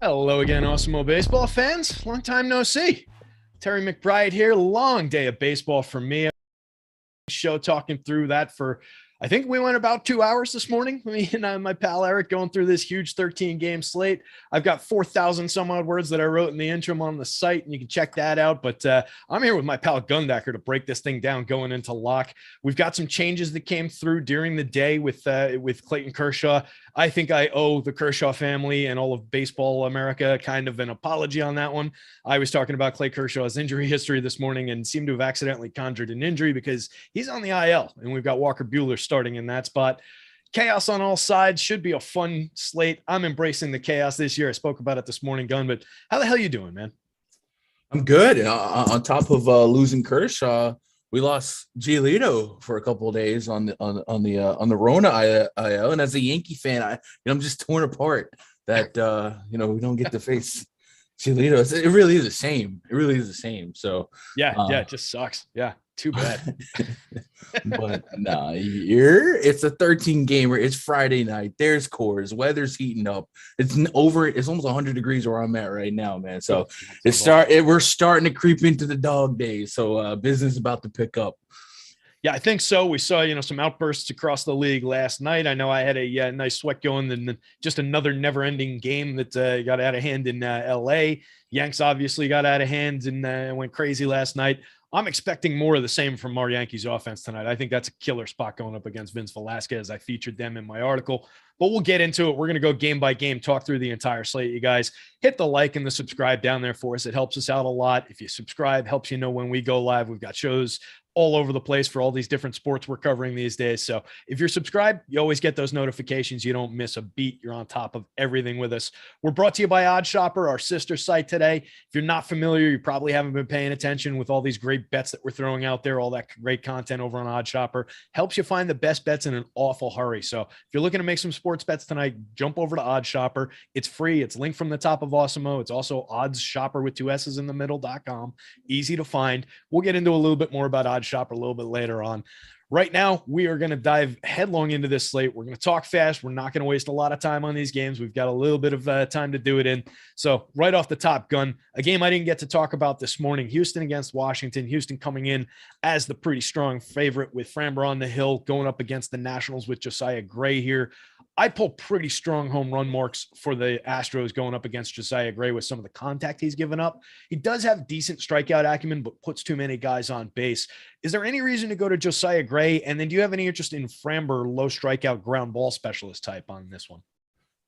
Hello again, Awesemo baseball fans. Long time no see. Terry McBride here. Long day of baseball for me. Show talking through that for, I think we went about 2 hours this morning. Me and my pal Eric going through this huge 13-game slate. I've got 4,000 some odd words that I wrote in the intro on the site, and you can check that out. But I'm here with my pal Gundacker to break this thing down going into lock. We've got some changes that came through during the day with Clayton Kershaw. I think I owe the Kershaw family and all of baseball America kind of an apology on that one. I was talking about Clay Kershaw's injury history this morning and seemed to have accidentally conjured an injury because he's on the IL, and we've got Walker Buehler starting in that spot. Chaos on all sides. Should be a fun slate. I'm embracing the chaos this year. I spoke about it this morning, Gun, but how the hell you doing, man? I'm good. On top of losing Kershaw, we lost Giolito for a couple of days on the Rona IL. And as a Yankee fan, I'm just torn apart that we don't get to face Giolito. It really is the same. It really is the same. So yeah, it just sucks. Yeah. Too bad. But it's a 13 gamer. It's Friday night. There's cores. Weather's heating up. It's almost 100 degrees where I'm at right now, man. So we're starting to creep into the dog days. So business about to pick up. Yeah, I think so. We saw, some outbursts across the league last night. I know I had a nice sweat going, and just another never-ending game that got out of hand in L.A. Yanks obviously got out of hand and went crazy last night. I'm expecting more of the same from our Yankees offense tonight. I think that's a killer spot going up against Vince Velasquez. I featured them in my article, but we'll get into it. We're going to go game by game, talk through the entire slate. You guys hit the like and the subscribe down there for us. It helps us out a lot. If you subscribe, helps you know when we go live. We've got shows all over the place for all these different sports we're covering these days. So if you're subscribed, you always get those notifications. You don't miss a beat. You're on top of everything with us. We're brought to you by OddsShopper, our sister site today. If you're not familiar, you probably haven't been paying attention with all these great bets that we're throwing out there. All that great content over on OddsShopper helps you find the best bets in an awful hurry. So if you're looking to make some sports bets tonight, jump over to OddsShopper. It's free. It's linked from the top of Awesemo. It's also OddsShopper with 2 S's in the middle.com. Easy to find. We'll get into a little bit more about OddsShopper a little bit later on. Right now, we are going to dive headlong into this slate. We're going to talk fast. We're not going to waste a lot of time on these games. We've got a little bit of time to do it in. So right off the top, Gun, a game I didn't get to talk about this morning, Houston against Washington. Houston coming in as the pretty strong favorite with Framber on the hill going up against the Nationals with Josiah Gray here. I pull pretty strong home run marks for the Astros going up against Josiah Gray with some of the contact he's given up. He does have decent strikeout acumen, but puts too many guys on base. Is there any reason to go to Josiah Gray? And then do you have any interest in Framber, low strikeout ground ball specialist type on this one?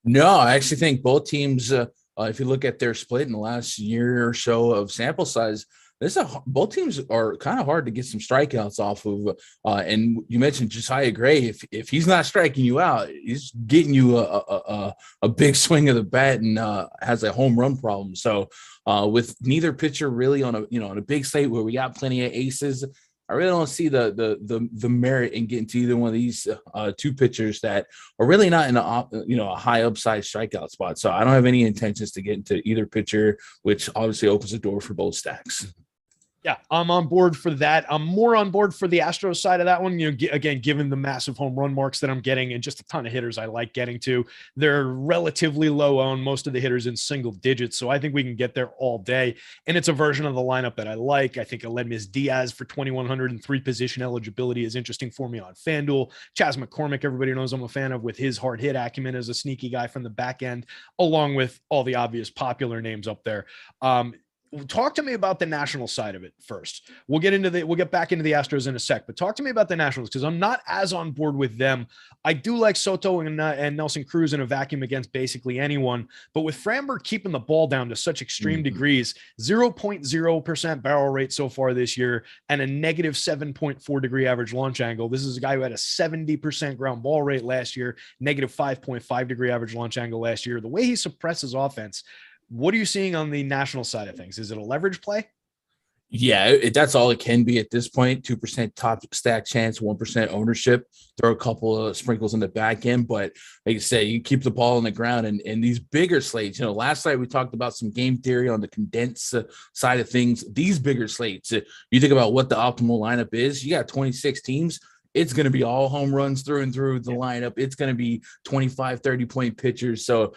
No, I actually think both teams, if you look at their split in the last year or so of sample size, both teams are kind of hard to get some strikeouts off of. And you mentioned Josiah Gray. If he's not striking you out, he's getting you a big swing of the bat and has a home run problem. So with neither pitcher really on a big slate where we got plenty of aces, I really don't see the merit in getting to either one of these two pitchers that are really not in a high upside strikeout spot. So I don't have any intentions to get into either pitcher, which obviously opens the door for both stacks. Yeah, I'm on board for that. I'm more on board for the Astros side of that one. Again, given the massive home run marks that I'm getting and just a ton of hitters I like getting to, they're relatively low owned, most of the hitters in single digits. So I think we can get there all day. And it's a version of the lineup that I like. I think Aledmys Diaz for 2,100 and 3 position eligibility is interesting for me on FanDuel. Chas McCormick, everybody knows I'm a fan of with his hard hit acumen as a sneaky guy from the back end, along with all the obvious popular names up there. Talk to me about the national side of it first. We'll get back into the Astros in a sec, but talk to me about the Nationals because I'm not as on board with them. I do like Soto and Nelson Cruz in a vacuum against basically anyone, but with Framber keeping the ball down to such extreme degrees, 0.0% barrel rate so far this year and a negative 7.4 degree average launch angle. This is a guy who had a 70% ground ball rate last year, negative 5.5 degree average launch angle last year. The way he suppresses offense, what are you seeing on the national side of things? Is it a leverage play? Yeah, that's all it can be at this point. 2% top stack chance, 1% ownership. Throw a couple of sprinkles in the back end, but like you say, you keep the ball on the ground. And these bigger slates, last night we talked about some game theory on the condensed side of things. These bigger slates, you think about what the optimal lineup is. You got 26 teams. it's going to be all home runs through and through the lineup. It's going to be 25, 30-point pitchers. So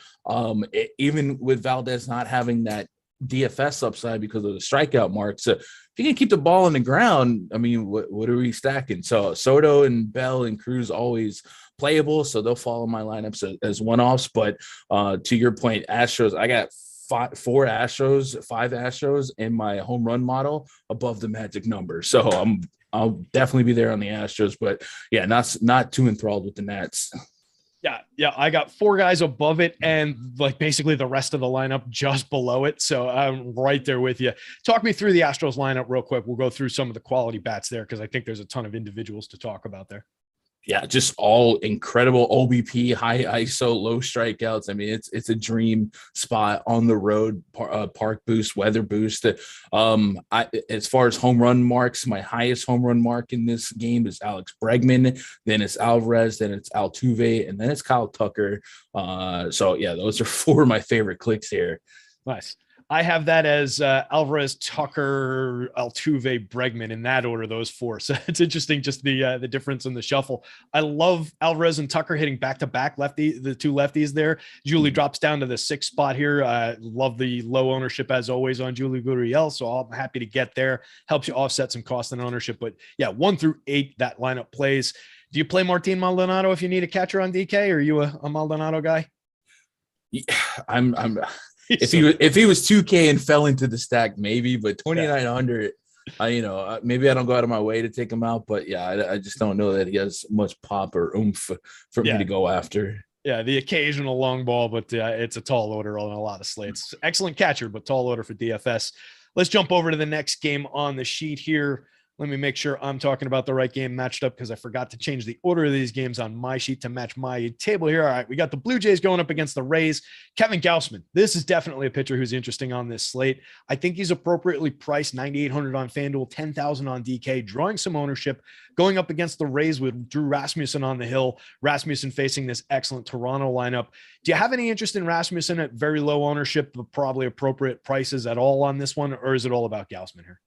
even with Valdez not having that DFS upside because of the strikeout marks, if you can keep the ball on the ground, I mean, what are we stacking? So Soto and Bell and Cruz always playable, so they'll follow my lineups as one-offs. But to your point, Astros, I got five Astros in my home run model above the magic number. So I'll definitely be there on the Astros, but yeah, not too enthralled with the Nats. Yeah. I got 4 guys above it and like basically the rest of the lineup just below it. So I'm right there with you. Talk me through the Astros lineup real quick. We'll go through some of the quality bats there because I think there's a ton of individuals to talk about there. Yeah, just all incredible OBP, high ISO, low strikeouts. I mean, it's a dream spot on the road, park boost, weather boost. As far as home run marks, my highest home run mark in this game is Alex Bregman, then it's Alvarez, then it's Altuve, and then it's Kyle Tucker. So yeah, those are 4 of my favorite clicks here. Nice. I have that as Alvarez, Tucker, Altuve, Bregman in that order, those 4. So it's interesting, just the difference in the shuffle. I love Alvarez and Tucker hitting back-to-back the 2 lefties there. Julie drops down to the 6th spot here. Love the low ownership as always on Julie Gurriel, so I'm happy to get there. Helps you offset some cost and ownership. But yeah, 1 through 8, that lineup plays. Do you play Martin Maldonado if you need a catcher on DK, or are you a Maldonado guy? Yeah, if he was 2K and fell into the stack, maybe, but 2,900, maybe I don't go out of my way to take him out, but yeah, I just don't know that he has much pop or oomph for me to go after. Yeah, the occasional long ball, but it's a tall order on a lot of slates. Excellent catcher, but tall order for DFS. Let's jump over to the next game on the sheet here. Let me make sure I'm talking about the right game matched up because I forgot to change the order of these games on my sheet to match my table here. All right, we got the Blue Jays going up against the Rays. Kevin Gausman, this is definitely a pitcher who's interesting on this slate. I think he's appropriately priced, 9,800 on FanDuel, 10,000 on DK, drawing some ownership, going up against the Rays with Drew Rasmussen on the hill. Rasmussen facing this excellent Toronto lineup. Do you have any interest in Rasmussen at very low ownership, but probably appropriate prices at all on this one, or is it all about Gausman here?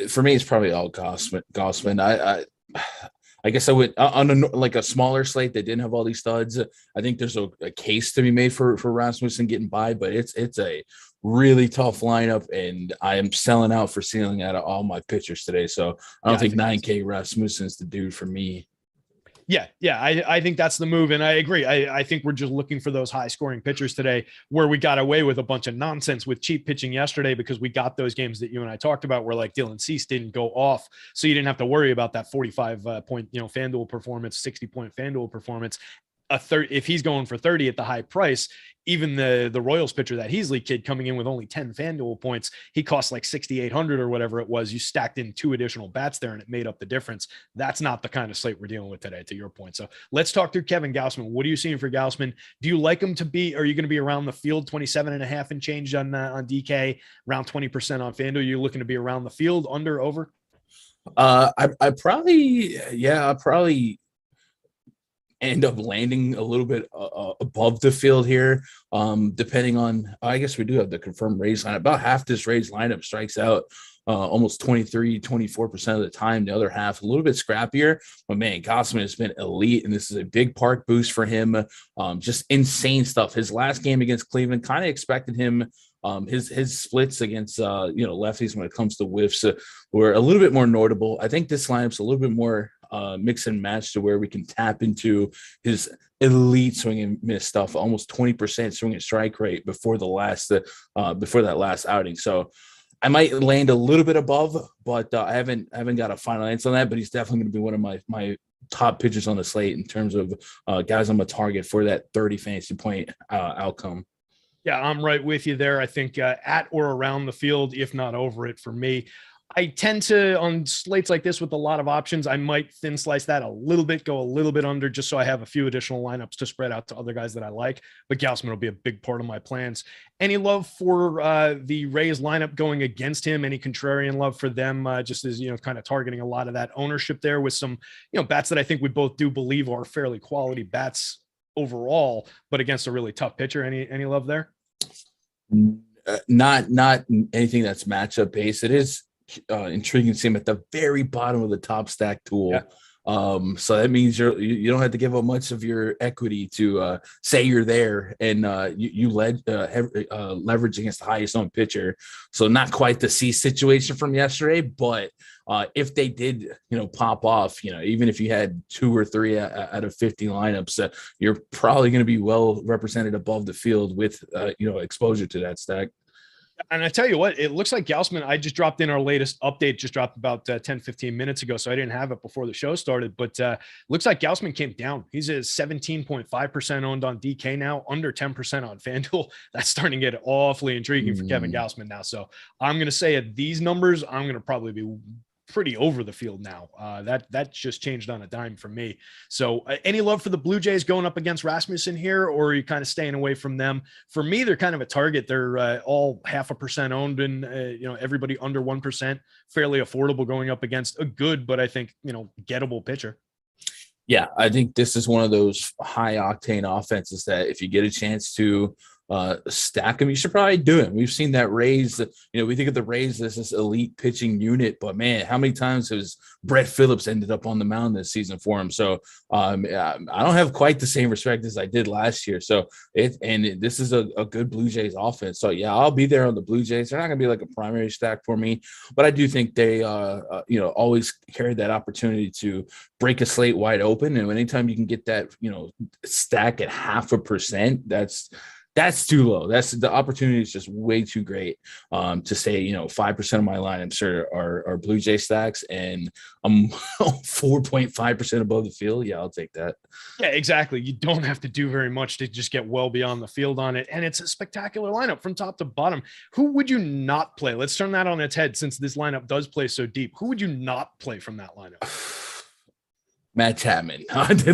For me, it's probably all Gausman. I guess I would on a smaller slate that didn't have all these studs. I think there's a case to be made for Rasmussen getting by, but it's a really tough lineup, and I am selling out for ceiling out of all my pitchers today. So I don't think 9K Rasmussen is the dude for me. Yeah. I think that's the move. And I agree. I think we're just looking for those high scoring pitchers today where we got away with a bunch of nonsense with cheap pitching yesterday because we got those games that you and I talked about where like Dylan Cease didn't go off. So you didn't have to worry about that 45 point, FanDuel performance, 60 point FanDuel performance. If he's going for 30 at the high price, even the Royals pitcher, that Heasley kid coming in with only 10 FanDuel points, he cost like 6,800 or whatever it was. You stacked in 2 additional bats there and it made up the difference. That's not the kind of slate we're dealing with today, to your point. So let's talk through Kevin Gausman. What are you seeing for Gausman? Do you like him to be, are you going to be around the field 27.5 and change on DK, around 20% on FanDuel? You're looking to be around the field, under, over? I probably end up landing a little bit above the field here, depending on, I guess we do have the confirmed Rays lineup. About half this Rays lineup strikes out almost 24% of the time. The other half a little bit scrappier, but man, Gausman has been elite, and this is a big park boost for him. Just insane stuff. His last game against Cleveland, kind of expected him. His splits against lefties when it comes to whiffs were a little bit more notable. I think this lineup's a little bit more mix and match to where we can tap into his elite swing and miss stuff, almost 20% swing and strike rate before that last outing. So I might land a little bit above, but I haven't got a final answer on that. But he's definitely going to be one of my top pitchers on the slate in terms of guys I'm a target for that 30 fantasy point outcome. Yeah, I'm right with you there. I think at or around the field, if not over it for me. I tend to, on slates like this with a lot of options, I might thin slice that a little bit, go a little bit under, just so I have a few additional lineups to spread out to other guys that I like. But Gausman will be a big part of my plans. Any love for the Rays lineup going against him? Any contrarian love for them? Just as, kind of targeting a lot of that ownership there with some, bats that I think we both do believe are fairly quality bats overall, but against a really tough pitcher. Any love there? Not anything that's matchup based. It is intriguing to see him at the very bottom of the top stack tool. So that means you don't have to give up much of your equity to say you're there, and you leverage against the highest owned pitcher. So not quite the C situation from yesterday, but if they did, pop off, even if you had 2 or 3 out of 50 lineups, you're probably going to be well represented above the field with, exposure to that stack. And I tell you what, it looks like Gausman, I just dropped in our latest update, just dropped about 10, 15 minutes ago. So I didn't have it before the show started, but looks like Gausman came down. He's at 17.5% owned on DK now, under 10% on FanDuel. That's starting to get awfully intriguing for Kevin Gausman now. So I'm going to say at these numbers, I'm going to probably be pretty over the field now. That just changed on a dime for me. So any love for the Blue Jays going up against Rasmussen here, or are you kind of staying away from them? For me, they're kind of a target. They're all 0.5% owned, and everybody under 1%, fairly affordable going up against a good, but I think, gettable pitcher. Yeah, I think this is one of those high octane offenses that if you get a chance to stack them, you should probably do it. We've seen that Rays, we think of the Rays as this elite pitching unit, but man, how many times has Brett Phillips ended up on the mound this season for him? So I don't have quite the same respect as I did last year. So this is a good Blue Jays offense. So yeah, I'll be there on the Blue Jays. They're not going to be like a primary stack for me, but I do think they, always carry that opportunity to break a slate wide open. And anytime you can get that, stack at 0.5%, that's too low. The opportunity is just way too great to say, 5% of my lineups are Blue Jay stacks, and I'm 4.5% above the field. Yeah, I'll take that. Yeah, exactly. You don't have to do very much to just get well beyond the field on it. And it's a spectacular lineup from top to bottom. Who would you not play? Let's turn that on its head, since this lineup does play so deep. Who would you not play from that lineup? Matt Chapman. It's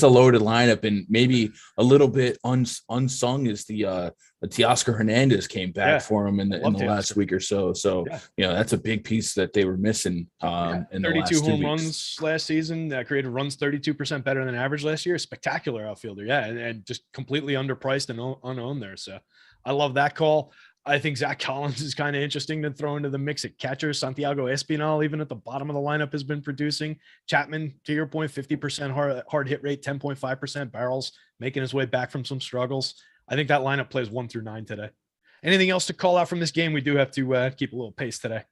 a loaded lineup, and maybe a little bit unsung is the Teoscar Hernandez came back for him in the last week or so. So that's a big piece that they were missing. In 32 home runs last season, created runs 32% better than average last year. Spectacular outfielder, and just completely underpriced and unowned there. So I love that call. I think Zach Collins is kind of interesting to throw into the mix at catcher. Santiago Espinal, even at the bottom of the lineup, has been producing. Chapman, to your point, 50% hard hit rate, 10.5% barrels, making his way back from some struggles. I think that lineup plays 1 through 9 today. Anything else to call out from this game? We do have to keep a little pace today.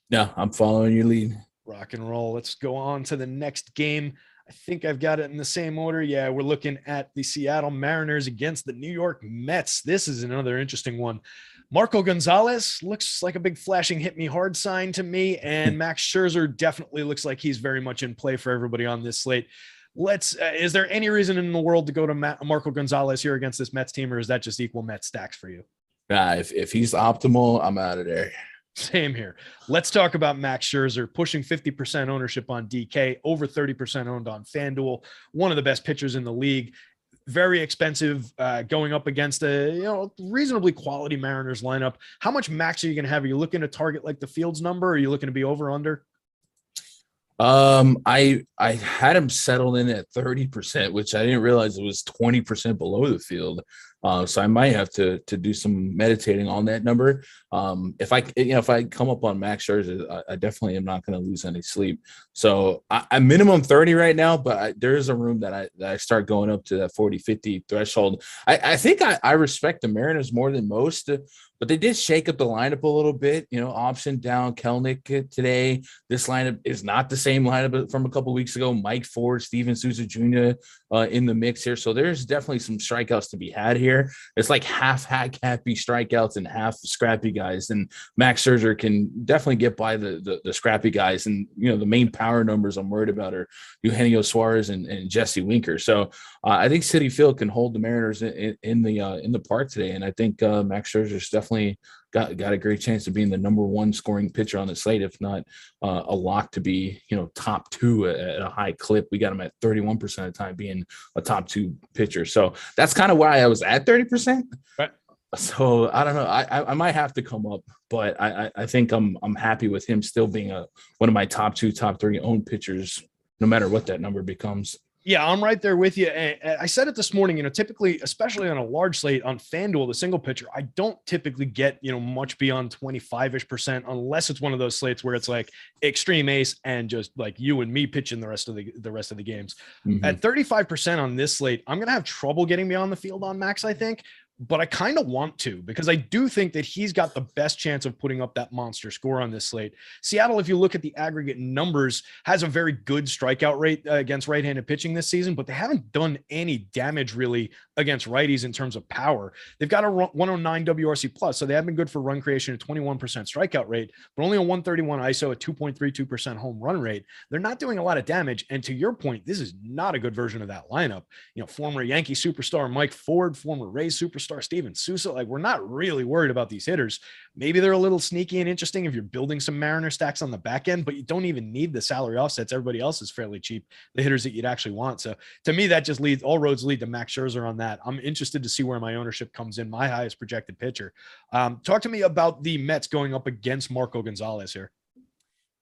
No, I'm following your lead. Rock and roll. Let's go on to the next game. I think I've got it in the same order. Yeah, we're looking at the Seattle Mariners against the New York Mets. This is another interesting one. Marco Gonzalez looks like a big flashing hit me hard sign to me, and Max Scherzer definitely looks like he's very much in play for everybody on this slate. Is there any reason in the world to go to Marco Gonzalez here against this Mets team, or is that just equal Mets stacks for you? If he's optimal, I'm out of there. Same here. Let's talk about Max Scherzer, pushing 50% ownership on DK, over 30% owned on FanDuel. One of the best pitchers in the league. Very expensive, going up against a reasonably quality Mariners lineup. How much max are you going to have? Are you looking to target like the Fields number, or are you looking to be over under? I had him settled in at 30%, which I didn't realize it was 20% below the field. So I might have to do some meditating on that number. If I come up on Max Scherzer, I definitely am not going to lose any sleep. So I'm minimum 30 right now, but there is a room that I start going up to that 40-50 threshold. I think I respect the Mariners more than most, but they did shake up the lineup a little bit. Option down Kelnick today. This lineup is not the same lineup from a couple of weeks ago. Mike Ford, Steven Souza Jr. In the mix here. So there's definitely some strikeouts to be had here. It's like half happy strikeouts and half scrappy guys. And Max Scherzer can definitely get by the scrappy guys. And, the main power numbers I'm worried about are Eugenio Suarez and Jesse Winker. So I think Citi Field can hold the Mariners in the park today. And I think Max Scherzer's definitely got a great chance of being the number one scoring pitcher on the slate, if not a lock to be, top 2 at a high clip. We got him at 31% of the time being a top 2 pitcher. So that's kind of why I was at 30%. Right. So I don't know. I might have to come up, but I think I'm happy with him still being one of my top 2, top 3 owned pitchers, no matter what that number becomes. Yeah, I'm right there with you. And I said it this morning, typically, especially on a large slate on FanDuel, the single pitcher, I don't typically get, much beyond 25-ish% unless it's one of those slates where it's like extreme ace and just like you and me pitching the rest of the games. Mm-hmm. At 35% on this slate, I'm going to have trouble getting beyond the field on Max, I think. But I kind of want to, because I do think that he's got the best chance of putting up that monster score on this slate. Seattle, if you look at the aggregate numbers, has a very good strikeout rate against right-handed pitching this season, but they haven't done any damage really against righties in terms of power. They've got a 109 WRC plus, so they have been good for run creation, a 21% strikeout rate, but only a 131 ISO, a 2.32% home run rate. They're not doing a lot of damage. And to your point, this is not a good version of that lineup. Former Yankee superstar Mike Ford, former Rays superstar Steven Souza, like, we're not really worried about these hitters. Maybe they're a little sneaky and interesting if you're building some Mariner stacks on the back end, but you don't even need the salary offsets. Everybody else is fairly cheap, the hitters that you'd actually want. So to me, that just leads, all roads lead to Max Scherzer on that. I'm interested to see where my ownership comes in, my highest projected pitcher. Talk to me about the Mets going up against Marco Gonzalez here.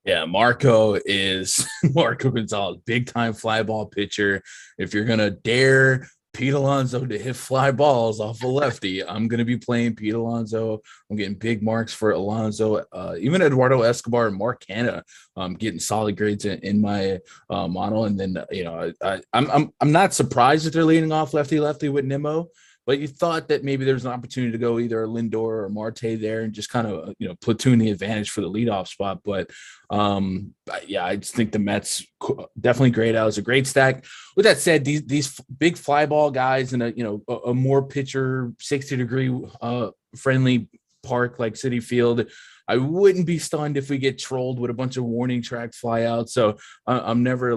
Yeah, Marco is Marco Gonzalez, big time fly ball pitcher. If you're going to dare Pete Alonso to hit fly balls off a lefty, I'm going to be playing Pete Alonso. I'm getting big marks for Alonso. Even Eduardo Escobar and Mark Canha, getting solid grades in my model. And then, I'm not surprised that they're leading off lefty with Nimmo. But you thought that maybe there's an opportunity to go either Lindor or Marte there and just kind of, platoon the advantage for the leadoff spot. But I just think the Mets definitely grade out as a great stack. With that said, these big fly ball guys in a more pitcher 60-degree friendly park like Citi Field, I wouldn't be stunned if we get trolled with a bunch of warning track flyouts. So I'm never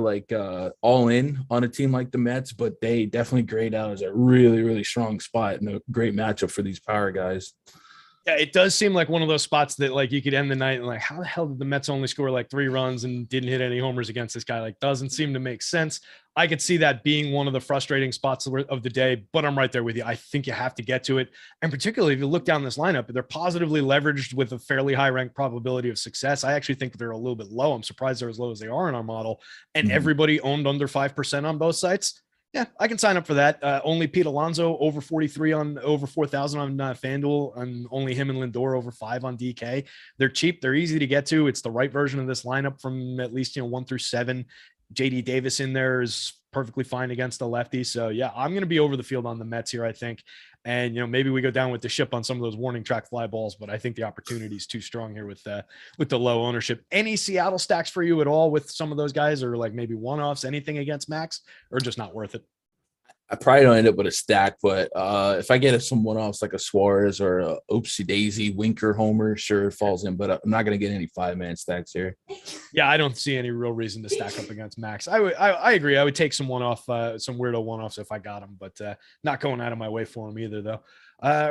all in on a team like the Mets, but they definitely grade out as a really, really strong spot and a great matchup for these power guys. Yeah, it does seem like one of those spots that you could end the night and how the hell did the Mets only score 3 runs and didn't hit any homers against this guy? Doesn't seem to make sense. I could see that being one of the frustrating spots of the day, but I'm right there with you. I think you have to get to it. And particularly if you look down this lineup, they're positively leveraged with a fairly high ranked probability of success. I actually think they're a little bit low. I'm surprised they're as low as they are in our model. And everybody owned under 5% on both sites. Yeah, I can sign up for that. Only Pete Alonso over 43 on over 4,000 on FanDuel, and only him and Lindor over 5 on DK. They're cheap. They're easy to get to. It's the right version of this lineup from at least 1 through 7. JD Davis in there is perfectly fine against the lefty. So yeah, I'm going to be over the field on the Mets here, I think. And, maybe we go down with the ship on some of those warning track fly balls, but I think the opportunity is too strong here with the low ownership. Any Seattle stacks for you at all with some of those guys, or maybe one-offs, anything against Max, or just not worth it? I probably don't end up with a stack, but if I get some one-offs like a Suarez or a Oopsie Daisy Winker homer, sure, it falls in, but I'm not going to get any 5-man stacks here. Yeah, I don't see any real reason to stack up against Max. I agree. I would take some one-off, some weirdo one-offs if I got them, but not going out of my way for them either, though.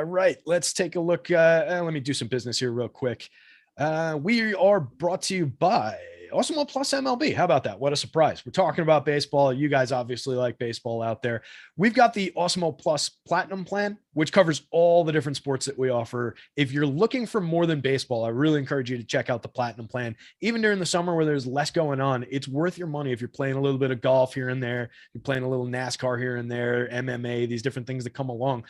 Right, let's take a look. Let me do some business here real quick. We are brought to you by Awesemo MLB. How about that? What a surprise. We're talking about baseball. You guys obviously like baseball out there. We've got the Awesemo Plus Platinum plan, which covers all the different sports that we offer. If you're looking for more than baseball, I really encourage you to check out the Platinum plan. Even during the summer where there's less going on, it's worth your money if you're playing a little bit of golf here and there, you're playing a little NASCAR here and there, MMA, these different things that come along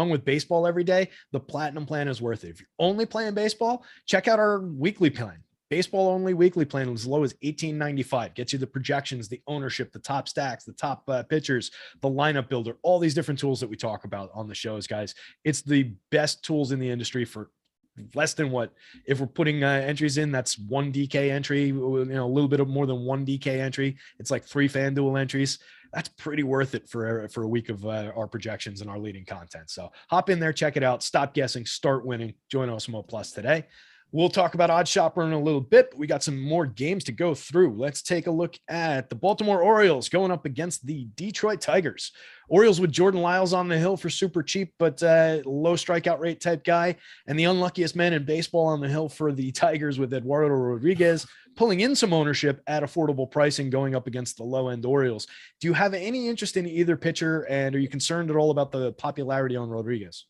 with baseball every day. The Platinum plan is worth it. If you're only playing baseball, check out our weekly plan. Baseball only weekly plan as low as $18.95 gets you the projections, the ownership, the top stacks, the top pitchers, the lineup builder, all these different tools that we talk about on the shows, guys. It's the best tools in the industry for less than what, if we're putting entries in, that's 1 DK entry, a little bit of more than 1 DK entry. It's like 3 FanDuel entries. That's pretty worth it for a week of our projections and our leading content. So hop in there, check it out, stop guessing, start winning, join Awesemo Plus today. We'll talk about OddsShopper in a little bit, but we got some more games to go through. Let's take a look at the Baltimore Orioles going up against the Detroit Tigers. Orioles with Jordan Lyles on the hill for super cheap, but low strikeout rate type guy. And the unluckiest man in baseball on the hill for the Tigers with Eduardo Rodriguez pulling in some ownership at affordable pricing going up against the low-end Orioles. Do you have any interest in either pitcher, and are you concerned at all about the popularity on Rodriguez?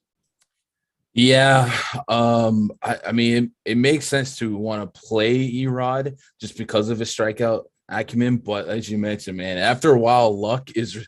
Yeah, I mean, it makes sense to want to play Erod just because of his strikeout acumen, but as you mentioned, man, after a while, luck is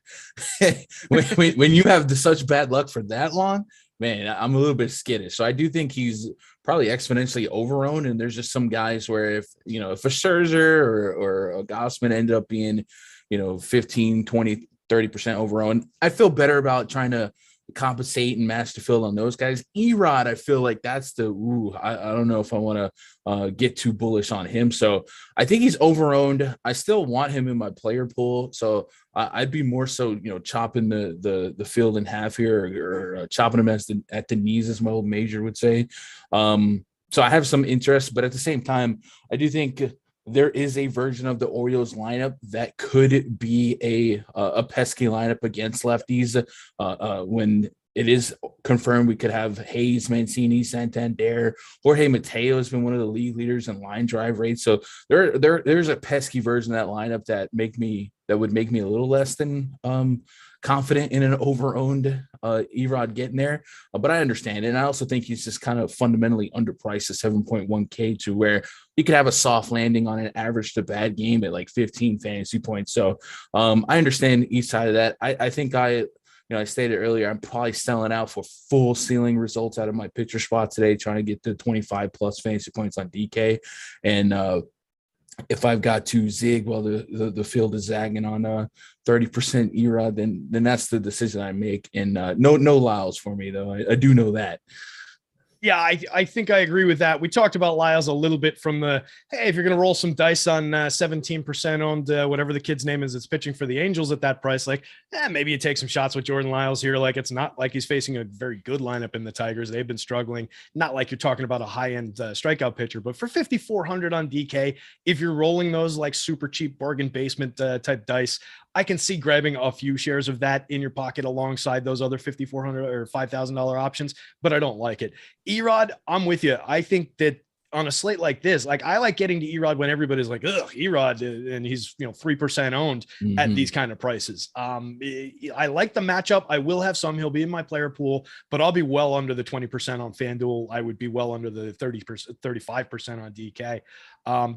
when you have such bad luck for that long, man, I'm a little bit skittish. So I do think he's probably exponentially overowned. And there's just some guys where if a Scherzer or a Gossman ended up being, 15, 20, 30% overowned, I feel better about trying to compensate and match the field on those guys. Erod, I feel like that's I don't know if I want to get too bullish on him. So I think he's overowned. I still want him in my player pool. So I'd be more so, chopping the field in half here or chopping him at the knees, as my old major would say. So I have some interest, but at the same time, I do think there is a version of the Orioles lineup that could be a pesky lineup against lefties. When it is confirmed, we could have Hayes, Mancini, Santander. Jorge Mateo has been one of the league leaders in line drive rates. So there's a pesky version of that lineup that would make me a little less than confident in an overowned Erod getting there. But I understand it. And I also think he's just kind of fundamentally underpriced at 7.1K to where he could have a soft landing on an average to bad game at like 15 fantasy points. So I understand each side of that. I think I stated earlier, I'm probably selling out for full ceiling results out of my pitcher spot today, trying to get to 25 plus fantasy points on DK. And if I've got to zig while the field is zagging on 30% Erod, then that's the decision I make. And no Lyles for me, though. I do know that. Yeah, I think I agree with that. We talked about Lyles a little bit from the, hey, if you're going to roll some dice on 17% owned, whatever the kid's name is, that's pitching for the Angels at that price, like, maybe you take some shots with Jordan Lyles here. Like, it's not like he's facing a very good lineup in the Tigers. They've been struggling. Not like you're talking about a high-end strikeout pitcher, but for 5,400 on DK, if you're rolling those like super cheap bargain basement type dice, I can see grabbing a few shares of that in your pocket alongside those other $5,400 or $5,000 options, but I don't like it. Erod, I'm with you. I think that on a slate like this, like I like getting to Erod when everybody's like, ugh, Erod, and he's 3% owned at these kind of prices. I like the matchup. I will have some. He'll be in my player pool, but I'll be well under the 20% on FanDuel. I would be well under the 30%, 35% on DK.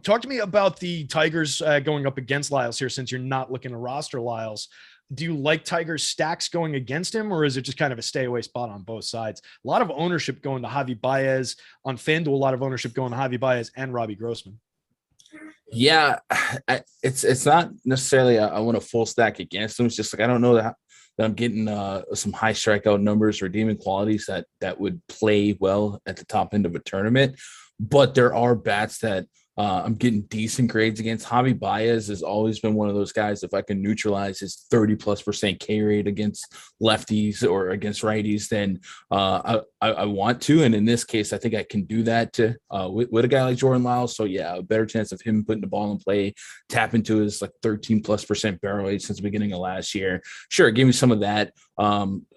Talk to me about the Tigers going up against Lyles here, since you're not looking to roster Lyles. Do you like Tigers stacks going against him, or is it just kind of a stay away spot on both sides? A lot of ownership going to Javi Baez on FanDuel, a lot of ownership going to Javi Baez and Robbie Grossman. Yeah, it's not necessarily I want a full stack against him. It's just like I don't know that I'm getting some high strikeout numbers, redeeming qualities that would play well at the top end of a tournament. But there are bats that I'm getting decent grades against. Javi Baez has always been one of those guys. If I can neutralize his 30+% K rate against lefties or against righties, then I want to. And in this case, I think I can do that with a guy like Jordan Lyles. So yeah, a better chance of him putting the ball in play, tap into his like 13+% barrel rate since the beginning of last year. Sure, give me some of that.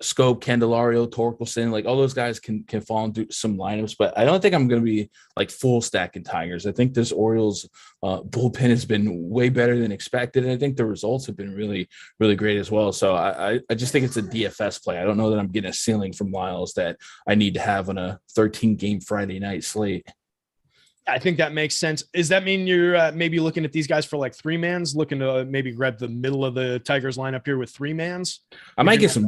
Scope, Candelario, Torkelson, like all those guys can fall into some lineups, but I don't think I'm going to be like full stacking Tigers. I think this Orioles bullpen has been way better than expected, and I think the results have been really, really great as well. So I just think it's a DFS play. I don't know that I'm getting a ceiling from Lyles that I need to have on a 13-game Friday night slate. I think that makes sense. Does that mean you're maybe looking at these guys for like 3-mans, looking to maybe grab the middle of the Tigers lineup here with 3-mans? I might get I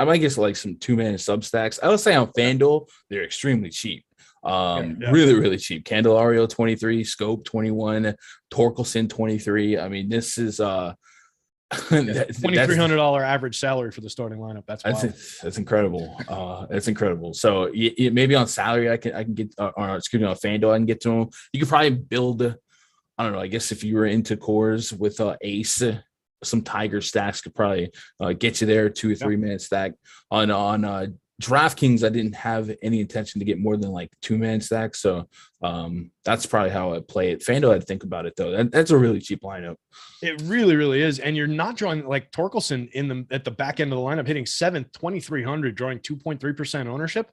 might get like some 2-man sub stacks. I would say on FanDuel, they're extremely cheap. Really, really cheap. Candelario 23, Scope 21, Torkelson 23. I mean, this is $2,300 average salary for the starting lineup. That's incredible. That's incredible. So maybe on salary I can get, or excuse me, on FanDuel I can get to him. You could probably build. I don't know. I guess if you were into cores with Ace, some Tiger stacks could probably get you there. 2 or 3-man stack on DraftKings. I didn't have any intention to get more than like 2-man stacks, so that's probably how I play it. FanDuel, I'd think about it though. That's a really cheap lineup. It really, really is, and you're not drawing like Torkelson at the back end of the lineup, hitting 7th, 2,300, drawing 2.3% ownership.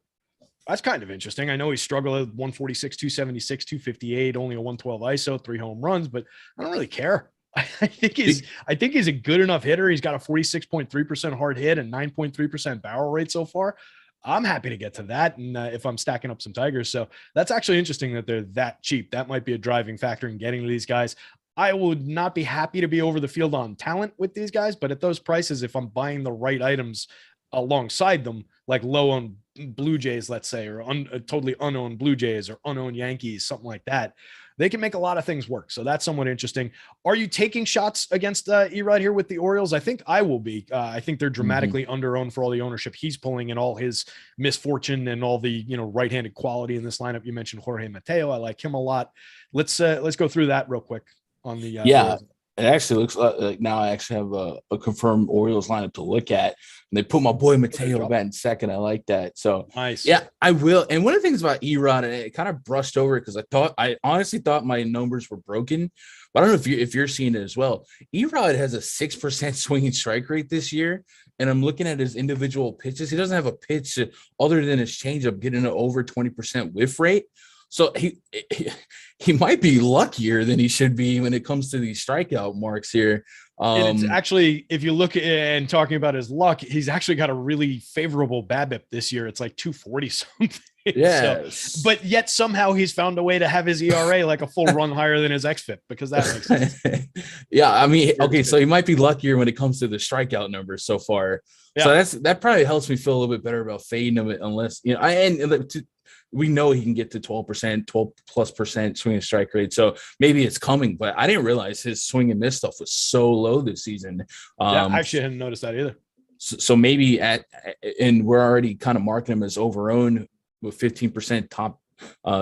That's kind of interesting. I know he struggled at 146, 276, 258, only a 112 ISO, 3 home runs, but I don't really care. I think he's a good enough hitter. He's got a 46.3% hard hit and 9.3% barrel rate so far. I'm happy to get to that. And if I'm stacking up some Tigers, so that's actually interesting that they're that cheap. That might be a driving factor in getting to these guys. I would not be happy to be over the field on talent with these guys, but at those prices, if I'm buying the right items alongside them, like low on Blue Jays, let's say, or totally unowned Blue Jays or unowned Yankees, something like that, they can make a lot of things work. So that's somewhat interesting. Are you taking shots against Erod here with the Orioles? I think I will be. I think they're dramatically under-owned for all the ownership he's pulling and all his misfortune and all the right-handed quality in this lineup. You mentioned Jorge Mateo. I like him a lot. Let's go through that real quick on the Orioles. It actually looks like now I actually have a confirmed Orioles lineup to look at. And they put my boy Mateo back in second. I like that. So, nice. Yeah, I will. And one of the things about Erod, and it kind of brushed over because I honestly thought my numbers were broken. But I don't know if you're seeing it as well. Erod has a 6% swinging strike rate this year. And I'm looking at his individual pitches. He doesn't have a pitch other than his changeup getting an over 20% whiff rate. So he might be luckier than he should be when it comes to these strikeout marks here. And it's actually, if you look at and talking about his luck, he's actually got a really favorable BABIP this year. It's like 240 something. Yeah. But yet somehow he's found a way to have his ERA like a full run higher than his XFIP, because that makes sense. Yeah. I mean, okay. So he might be luckier when it comes to the strikeout numbers so far. Yeah. So that probably helps me feel a little bit better about fading him, unless, we know he can get to 12% swing and strike rate. So maybe it's coming, but I didn't realize his swing and miss stuff was so low this season. I actually hadn't noticed that either. So maybe and we're already kind of marking him as over-owned with 15% top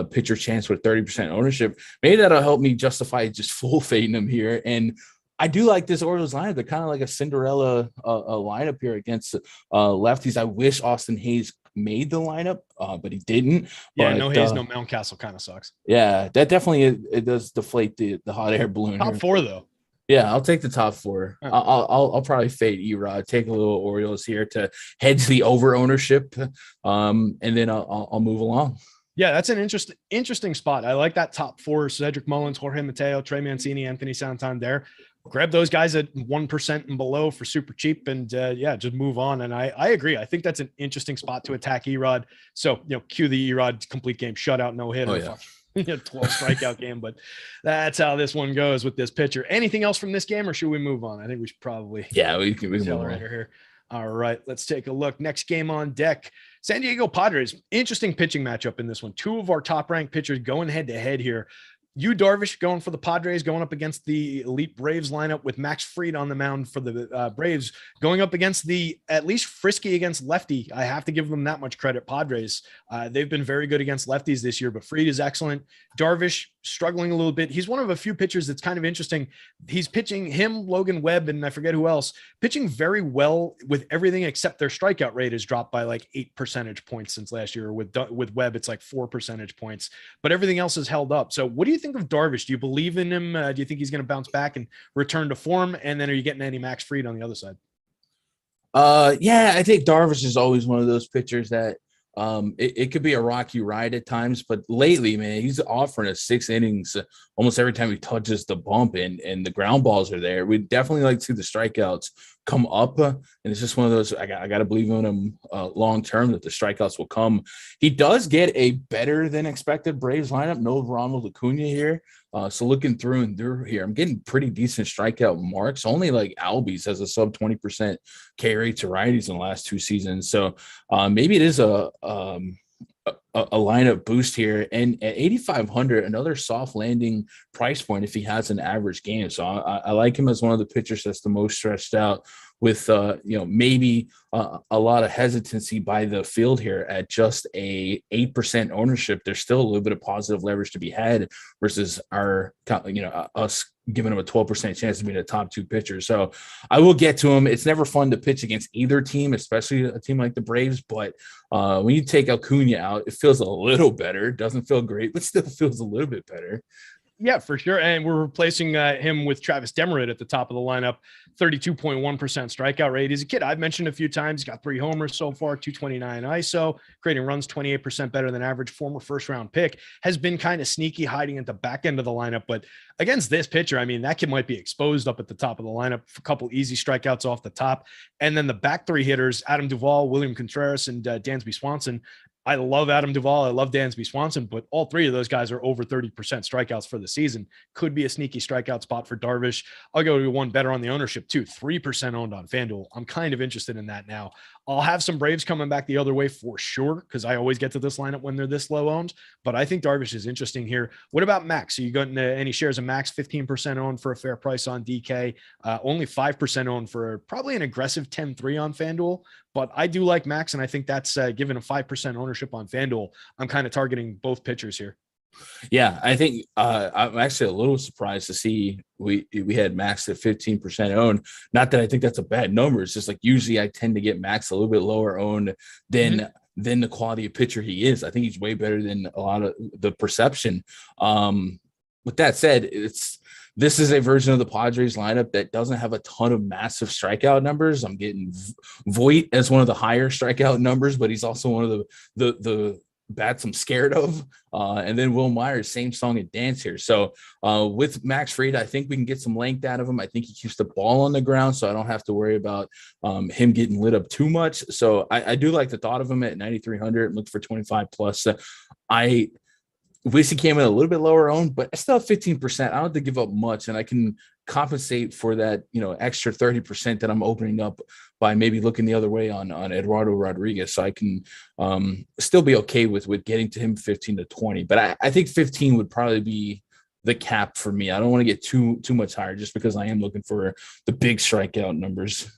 pitcher chance with 30% ownership. Maybe that'll help me justify just full fading him here. And I do like this Orioles lineup. They're kind of like a Cinderella lineup here against lefties. I wish Austin Hayes made the lineup, but he didn't. Yeah, but, no Hayes, no Mountcastle kind of sucks. Yeah, that definitely it does deflate the hot air balloon. Top four though. Yeah, I'll take the top four. Right. I'll probably fade Erod, take a little Orioles here to hedge the over ownership, and then I'll move along. Yeah, that's an interesting spot. I like that top four: Cedric Mullins, Jorge Mateo, Trey Mancini, Anthony Santander. Grab those guys at 1% and below for super cheap, and just move on. And I agree. I think that's an interesting spot to attack Erod. So cue the Erod complete game shutout, no hit. 12 strikeout game, but that's how this one goes with this pitcher. Anything else from this game, or should we move on? I think we should probably we can move on here. All right, let's take a look. Next game on deck, San Diego Padres. Interesting pitching matchup in this one. Two of our top ranked pitchers going head to head here. Yu Darvish going for the Padres, going up against the elite Braves lineup with Max Fried on the mound for the Braves, going up against the at least frisky against lefty. I have to give them that much credit. Padres, they've been very good against lefties this year, but Fried is excellent. Darvish struggling a little bit. He's one of a few pitchers that's kind of interesting. He's pitching him, Logan Webb, and I forget who else, pitching very well with everything except their strikeout rate has dropped by like 8 percentage points since last year. With Webb, it's like 4 percentage points, but everything else has held up. So what do you think of Darvish? Do you believe in him? Do you think he's going to bounce back and return to form? And then are you getting any Max Fried on the other side? I think Darvish is always one of those pitchers that it could be a rocky ride at times, but lately, man, he's offering us 6 innings almost every time he touches the bump, and the ground balls are there. We definitely like to see the strikeouts come up, and it's just one of those. I got to believe in him long term that the strikeouts will come. He does get a better than expected Braves lineup. No Ronald Acuna here, so looking through and through here, I'm getting pretty decent strikeout marks. Only like Albies has a sub 20% K rate to righties in the last 2 seasons, so maybe it is a lineup boost here. And at 8,500, another soft landing price point if he has an average game. So I like him as one of the pitchers that's the most stretched out with, maybe a lot of hesitancy by the field here at just a 8% ownership. There's still a little bit of positive leverage to be had versus our, us giving him a 12% chance to be the top 2 pitchers. So I will get to him. It's never fun to pitch against either team, especially a team like the Braves. But when you take Acuna out, it feels a little better. It doesn't feel great, but still feels a little bit better. Yeah, for sure. And we're replacing him with Travis Demerit at the top of the lineup, 32.1% strikeout rate. He's a kid I've mentioned a few times. He's got 3 homers so far, 229 ISO, creating runs 28% better than average. Former first-round pick, has been kind of sneaky, hiding at the back end of the lineup. But against this pitcher, I mean, that kid might be exposed up at the top of the lineup. A couple easy strikeouts off the top. And then the back 3 hitters, Adam Duvall, William Contreras, and Dansby Swanson, I love Adam Duvall. I love Dansby Swanson, but all three of those guys are over 30% strikeouts for the season. Could be a sneaky strikeout spot for Darvish. I'll go to one better on the ownership too. 3% owned on FanDuel. I'm kind of interested in that now. I'll have some Braves coming back the other way for sure, because I always get to this lineup when they're this low owned, but I think Darvish is interesting here. What about Max? Are you going to any shares of Max? 15% owned for a fair price on DK, only 5% owned for probably an aggressive 10-3 on FanDuel. But I do like Max, and I think that's given a 5% ownership on FanDuel. I'm kind of targeting both pitchers here. Yeah, I think I'm actually a little surprised to see we had Max at 15% owned. Not that I think that's a bad number. It's just like usually I tend to get Max a little bit lower owned than the quality of pitcher he is. I think he's way better than a lot of the perception. With that said, this is a version of the Padres lineup that doesn't have a ton of massive strikeout numbers. I'm getting Voit as one of the higher strikeout numbers, but he's also one of the bats I'm scared of. And then Will Myers, same song and dance here. So with Max Fried, I think we can get some length out of him. I think he keeps the ball on the ground, so I don't have to worry about him getting lit up too much. So I do like the thought of him at 9,300. Look for 25 plus. I wish he came in a little bit lower owned, but I still have 15%. I don't have to give up much, and I can compensate for that, extra 30% that I'm opening up by maybe looking the other way on Eduardo Rodriguez. So I can still be okay with getting to him 15 to 20. But I think 15 would probably be the cap for me. I don't want to get too much higher just because I am looking for the big strikeout numbers.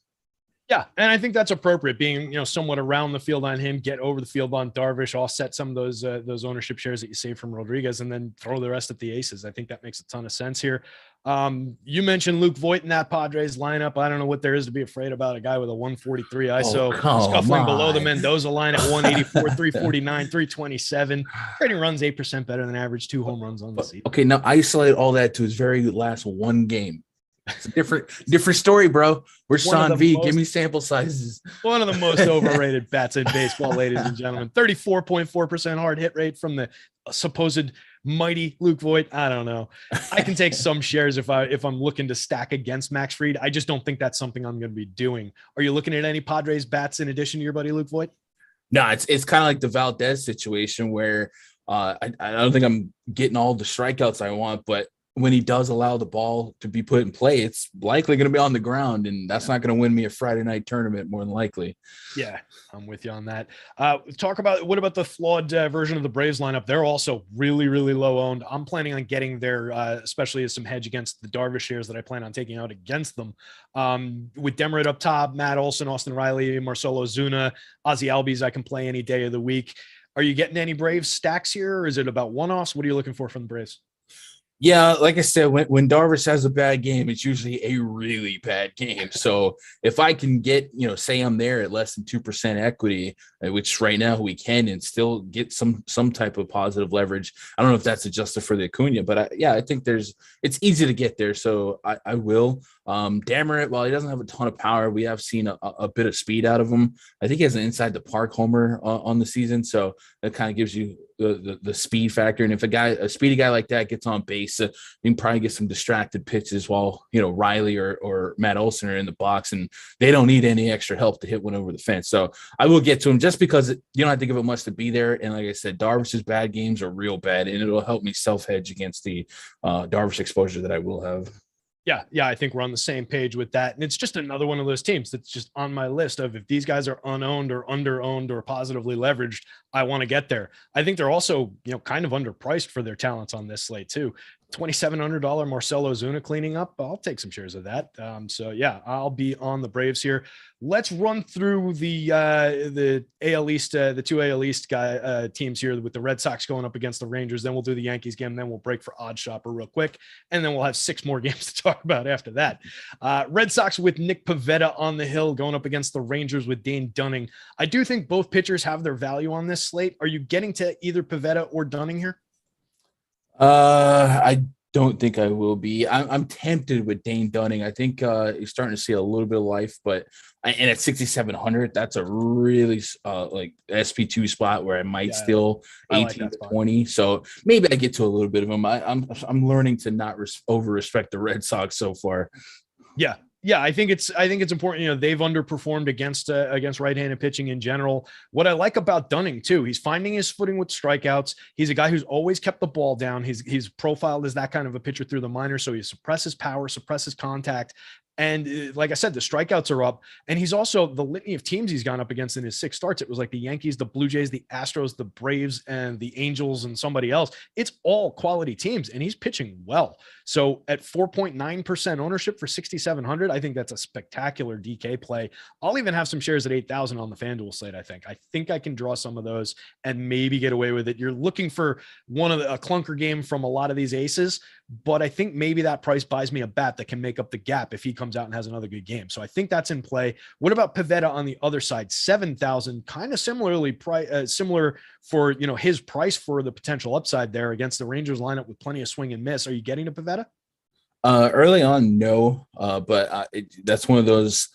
Yeah, and I think that's appropriate, being somewhat around the field on him, get over the field on Darvish, offset some of those ownership shares that you save from Rodriguez, and then throw the rest at the aces. I think that makes a ton of sense here. You mentioned Luke Voit in that Padres lineup. I don't know what there is to be afraid about. A guy with a 143 ISO, scuffling below the Mendoza line at 184, 349, 327. Trading runs 8% better than average, 2 home runs on the season. Okay, now isolate all that to his very last one game. It's a different story, bro. We're Sean V. Give me sample sizes. One of the most overrated bats in baseball, ladies and gentlemen. 34.4% hard hit rate from the supposed mighty Luke Voit. I don't know. I can take some shares if I'm looking to stack against Max Fried. I just don't think that's something I'm going to be doing. Are you looking at any Padres bats in addition to your buddy Luke Voit? No, it's kind of like the Valdez situation where I don't think I'm getting all the strikeouts I want, but when he does allow the ball to be put in play, it's likely going to be on the ground, and that's not going to win me a Friday night tournament more than likely. Yeah, I'm with you on that. What about the flawed version of the Braves lineup? They're also really, really low owned. I'm planning on getting there, especially as some hedge against the Darvish shares that I plan on taking out against them. With Demerit up top, Matt Olson, Austin Riley, Marcelo Ozuna, Ozzie Albies, I can play any day of the week. Are you getting any Braves stacks here, or is it about one-offs? What are you looking for from the Braves? Yeah, like I said, when Darvish has a bad game, it's usually a really bad game. So if I can get, say I'm there at less than 2% equity, which right now we can, and still get some type of positive leverage. I don't know if that's adjusted for the Acuna, but I think it's easy to get there. So I will. Damerit, while he doesn't have a ton of power, we have seen a bit of speed out of him. I think he has an inside the park homer on the season. So that kind of gives you the speed factor. And if a speedy guy like that gets on base, you can probably get some distracted pitches while, Riley or Matt Olson are in the box, and they don't need any extra help to hit one over the fence. So I will get to him just because you don't have to give it much to be there. And like I said, Darvish's bad games are real bad, and it'll help me self-hedge against the Darvish exposure that I will have. Yeah, I think we're on the same page with that. And it's just another one of those teams that's just on my list of, if these guys are unowned or under-owned or positively leveraged, I want to get there. I think they're also, kind of underpriced for their talents on this slate too. $2,700 Marcelo Ozuna cleaning up. I'll take some shares of that. So yeah, I'll be on the Braves here. Let's run through the AL East, the 2 AL East teams here, with the Red Sox going up against the Rangers. Then we'll do the Yankees game. Then we'll break for OddsShopper real quick, and then we'll have 6 more games to talk about after that. Red Sox with Nick Pivetta on the hill going up against the Rangers with Dane Dunning. I do think both pitchers have their value on this slate. Are you getting to either Pivetta or Dunning here? I don't think I will be. I'm tempted with Dane Dunning. I think he's starting to see a little bit of life, and at 6,700, that's a really like SP2 spot where I might steal 18 to 20. So maybe I get to a little bit of him. I'm learning to not over respect the Red Sox so far. Yeah, Yeah, I think it's important. You know, they've underperformed against right-handed pitching in general. What I like about Dunning too, he's finding his footing with strikeouts. He's a guy who's always kept the ball down. He's profiled as that kind of a pitcher through the minors, so he suppresses power, suppresses contact. And like I said, the strikeouts are up. And he's also, the litany of teams he's gone up against in his 6 starts, it was like the Yankees, the Blue Jays, the Astros, the Braves, and the Angels, and somebody else. It's all quality teams, and he's pitching well. So at 4.9% ownership for 6,700, I think that's a spectacular DK play. I'll even have some shares at 8,000 on the FanDuel slate. I think I can draw some of those and maybe get away with it. You're looking for a clunker game from a lot of these aces, but I think maybe that price buys me a bat that can make up the gap if he comes out and has another good game. So I think that's in play. What about Pivetta on the other side? 7,000, kind of similar for, you know, his price for the potential upside there against the Rangers lineup with plenty of swing and miss. Are you getting to Pivetta? Early on, no, but that's one of those.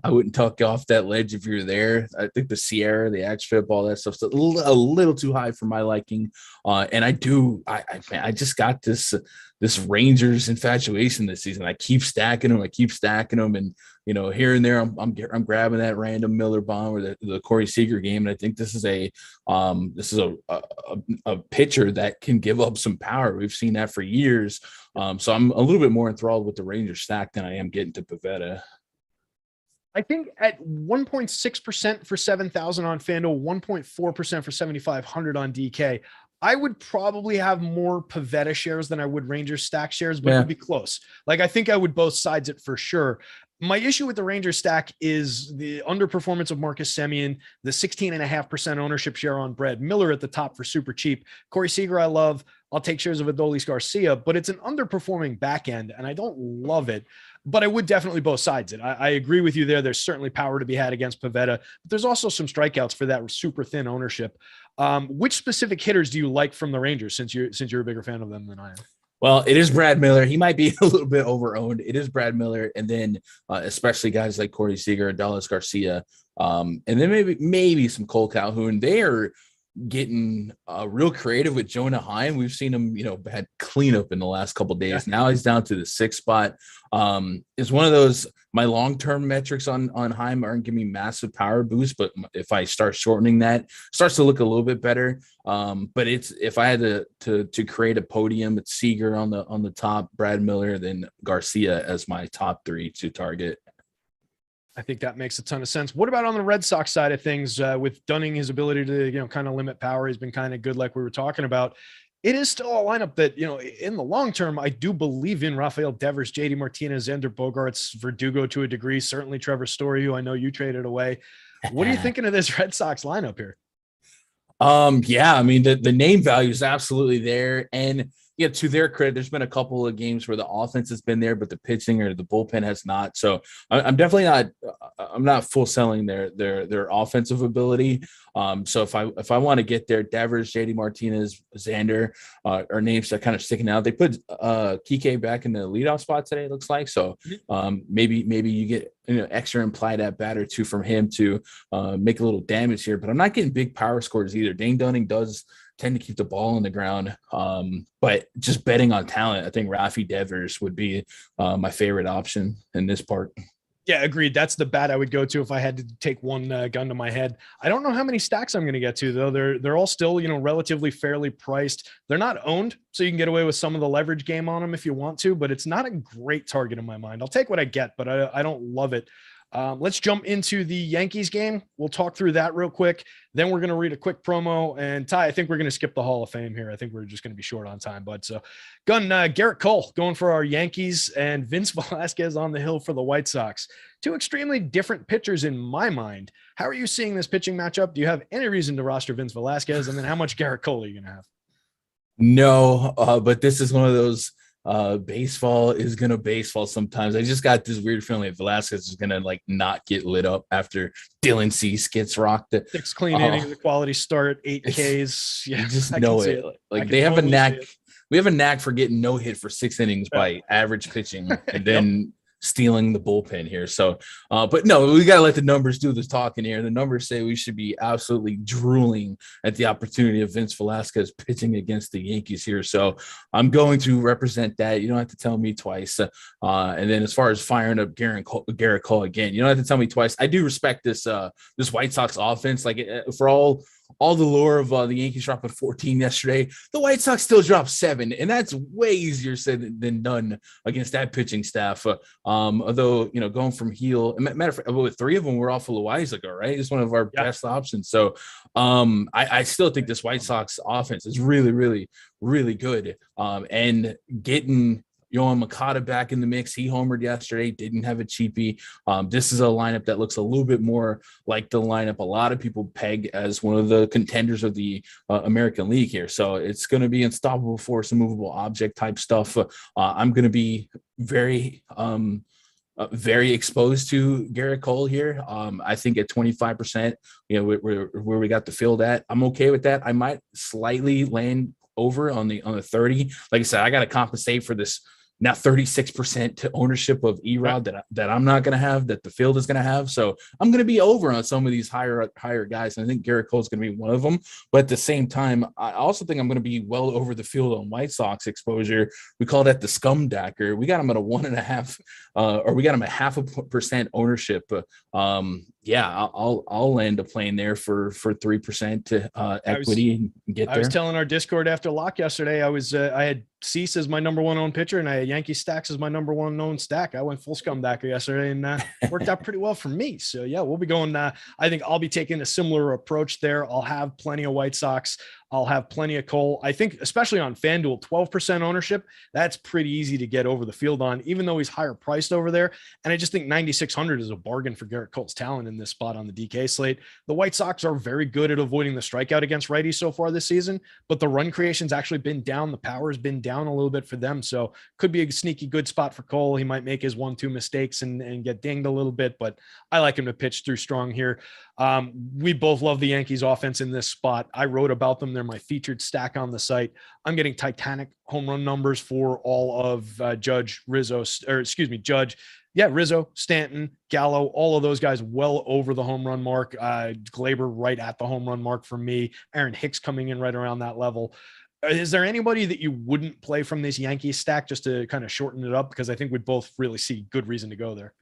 I wouldn't talk off that ledge if you're there. I think the Sierra, the XFIP, all that stuff's a little too high for my liking. And I just got this Rangers infatuation this season. I keep stacking them, and you know, here and there, I'm grabbing that random Miller bomb or the Corey Seager game. And I think this is a pitcher that can give up some power. We've seen that for years. So I'm a little bit more enthralled with the Rangers stack than I am getting to Pivetta. I think at 1.6% for 7,000 on FanDuel, 1.4% for 7,500 on DK, I would probably have more Pivetta shares than I would Rangers stack shares, but it would be close. Like, I think I would both sides it for sure. My issue with the Rangers stack is the underperformance of Marcus Semien, the 16.5% ownership share on Brad Miller at the top for super cheap. Corey Seager, I love. I'll take shares of Adolis Garcia, but it's an underperforming back end, and I don't love it. But I would definitely both sides it. I agree with you there. There's certainly power to be had against Pivetta, but there's also some strikeouts for that super thin ownership. Which specific hitters do you like from the Rangers, since you're a bigger fan of them than I am? Well, it is Brad Miller. He might be a little bit overowned. It is Brad Miller, and then especially guys like Corey Seager and Adolis Garcia, and then maybe some Cole Calhoun. They are getting real creative with Jonah Heim. We've seen him, had cleanup in the last couple of days. Yeah. Now he's down to the 6th spot. It's one of those, my long-term metrics on Heim aren't giving me massive power boost, but if I start shortening that, it starts to look a little bit better. But if I had to create a podium, it's Seager on the top, Brad Miller, then Garcia as my top 3 to target. I think that makes a ton of sense. What about on the Red Sox side of things, with Dunning, his ability to, kind of limit power has been kind of good, like we were talking about. It is still a lineup that, in the long term, I do believe in Rafael Devers, JD Martinez, Xander Bogaerts, Verdugo to a degree, certainly Trevor Story, who I know you traded away. What are you thinking of this Red Sox lineup here? Yeah, I mean, the name value is absolutely there. And yeah, to their credit, there's been a couple of games where the offense has been there, but the pitching or the bullpen has not. So I'm definitely not. I'm not full selling their offensive ability. So if I want to get there, Devers, JD Martinez, Xander are names that kind of sticking out. They put Kike back in the leadoff spot today, it looks like. So maybe you get extra implied at bat or 2 from him to make a little damage here. But I'm not getting big power scores either. Dane Dunning does tend to keep the ball on the ground. But just betting on talent, I think Rafi Devers would be my favorite option in this part. Yeah, agreed. That's the bat I would go to if I had to take one gun to my head. I don't know how many stacks I'm going to get to, though. They're all still, relatively fairly priced. They're not owned, so you can get away with some of the leverage game on them if you want to, but it's not a great target in my mind. I'll take what I get, but I don't love it. Let's jump into the Yankees game. We'll talk through that real quick. Then we're going to read a quick promo. And Ty, I think we're going to skip the Hall of Fame here. I think we're just going to be short on time, bud. So, Garrett Cole going for our Yankees and Vince Velasquez on the hill for the White Sox. 2 extremely different pitchers in my mind. How are you seeing this pitching matchup? Do you have any reason to roster Vince Velasquez? And then how much Garrett Cole are you going to have? No, but this is one of those baseball is gonna baseball sometimes. I just got this weird feeling that Velasquez is gonna not get lit up after Dylan Cease gets rocked. 6 clean innings, a quality start, 8 Ks. Yeah, you just know it. Like they have a knack. We have a knack for getting no hit for 6 innings by average pitching, and then stealing the bullpen here. So, but no, we got to let the numbers do this talking here. The numbers say we should be absolutely drooling at the opportunity of Vince Velasquez pitching against the Yankees here. So I'm going to represent that. You don't have to tell me twice. And then as far as firing up Garrett Cole again, you don't have to tell me twice. I do respect this White Sox offense. Like for all the lore of the Yankees dropping 14 yesterday, the White Sox still dropped 7, and that's way easier said than done against that pitching staff. Although, going from heel, matter of fact, 3 of them were off of Loaizaga, right? It's one of our best options. So I still think this White Sox offense is really, really, really good. And getting Yohan Makata back in the mix. He homered yesterday, didn't have a cheapie. This is a lineup that looks a little bit more like the lineup a lot of people peg as one of the contenders of the American League here. So it's going to be unstoppable force, immovable object type stuff. I'm going to be very exposed to Garrett Cole here. I think at 25%, where we got the field at, I'm okay with that. I might slightly land over on the 30. Like I said, I got to compensate for this now 36% to ownership of Erod that I'm not going to have, that the field is going to have. So I'm going to be over on some of these higher guys. And I think Garrett Cole is going to be one of them. But at the same time, I also think I'm going to be well over the field on White Sox exposure. We call that the Scumdacker. We got him at a 1.5 or we got him at 0.5% ownership. I'll land a plane there for 3% equity and get there. I was telling our Discord after lock yesterday, I had Cease as my number 1 owned pitcher, and I had Yankee Stacks as my number 1 owned stack. I went full Scumdacker yesterday, and worked out pretty well for me. So yeah, we'll be going. I think I'll be taking a similar approach there. I'll have plenty of White Sox. I'll have plenty of Cole. I think, especially on FanDuel, 12% ownership, that's pretty easy to get over the field on, even though he's higher priced over there. And I just think 9,600 is a bargain for Garrett Cole's talent in this spot on the DK slate. The White Sox are very good at avoiding the strikeout against righties so far this season, but the run creation's actually been down. The power has been down a little bit for them. So could be a sneaky good spot for Cole. He might make his 1-2 mistakes and get dinged a little bit, but I like him to pitch through strong here. We both love the Yankees offense in this spot. I wrote about them. They're my featured stack on the site. I'm getting titanic home run numbers for all of Rizzo, Stanton, Gallo, all of those guys well over the home run mark. Glaber right at the home run mark for me. Aaron Hicks coming in right around that level. Is there anybody that you wouldn't play from this Yankees stack just to kind of shorten it up? Because I think we'd both really see good reason to go there.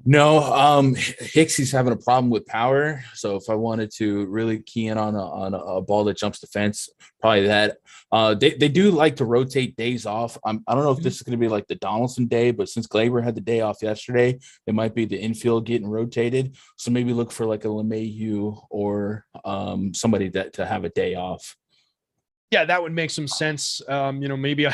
No, Hicksy's having a problem with power. So if I wanted to really key in on a ball that jumps the fence, probably that. They do like to rotate days off. I don't know if this is going to be like the Donaldson day, but since Glaber had the day off yesterday, it might be the infield getting rotated. So maybe look for like a LeMahieu or somebody to have a day off. Yeah, that would make some sense. Maybe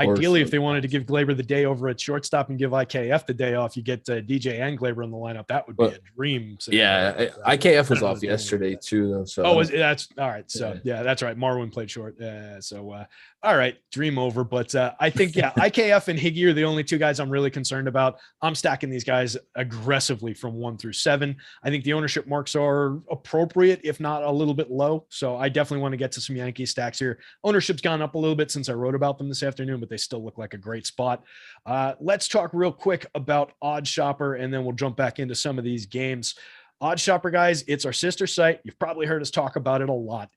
ideally, if they wanted to give Glaber the day over at shortstop and give IKF the day off, you get DJ and Glaber in the lineup. That would be a dream. Yeah, IKF was off yesterday too, though. So that's all right. So yeah, that's right. Marwin played short. All right, dream over. But I think IKF and Higgy are the only 2 guys I'm really concerned about. I'm stacking these guys aggressively from 1 through 7. I think the ownership marks are appropriate, if not a little bit low. So I definitely want to get to some Yankee stacks here. Ownership's gone up a little bit since I wrote about them this afternoon, but they still look like a great spot. Let's talk real quick about OddsShopper, and then we'll jump back into some of these games. OddsShopper, guys, it's our sister site. You've probably heard us talk about it a lot.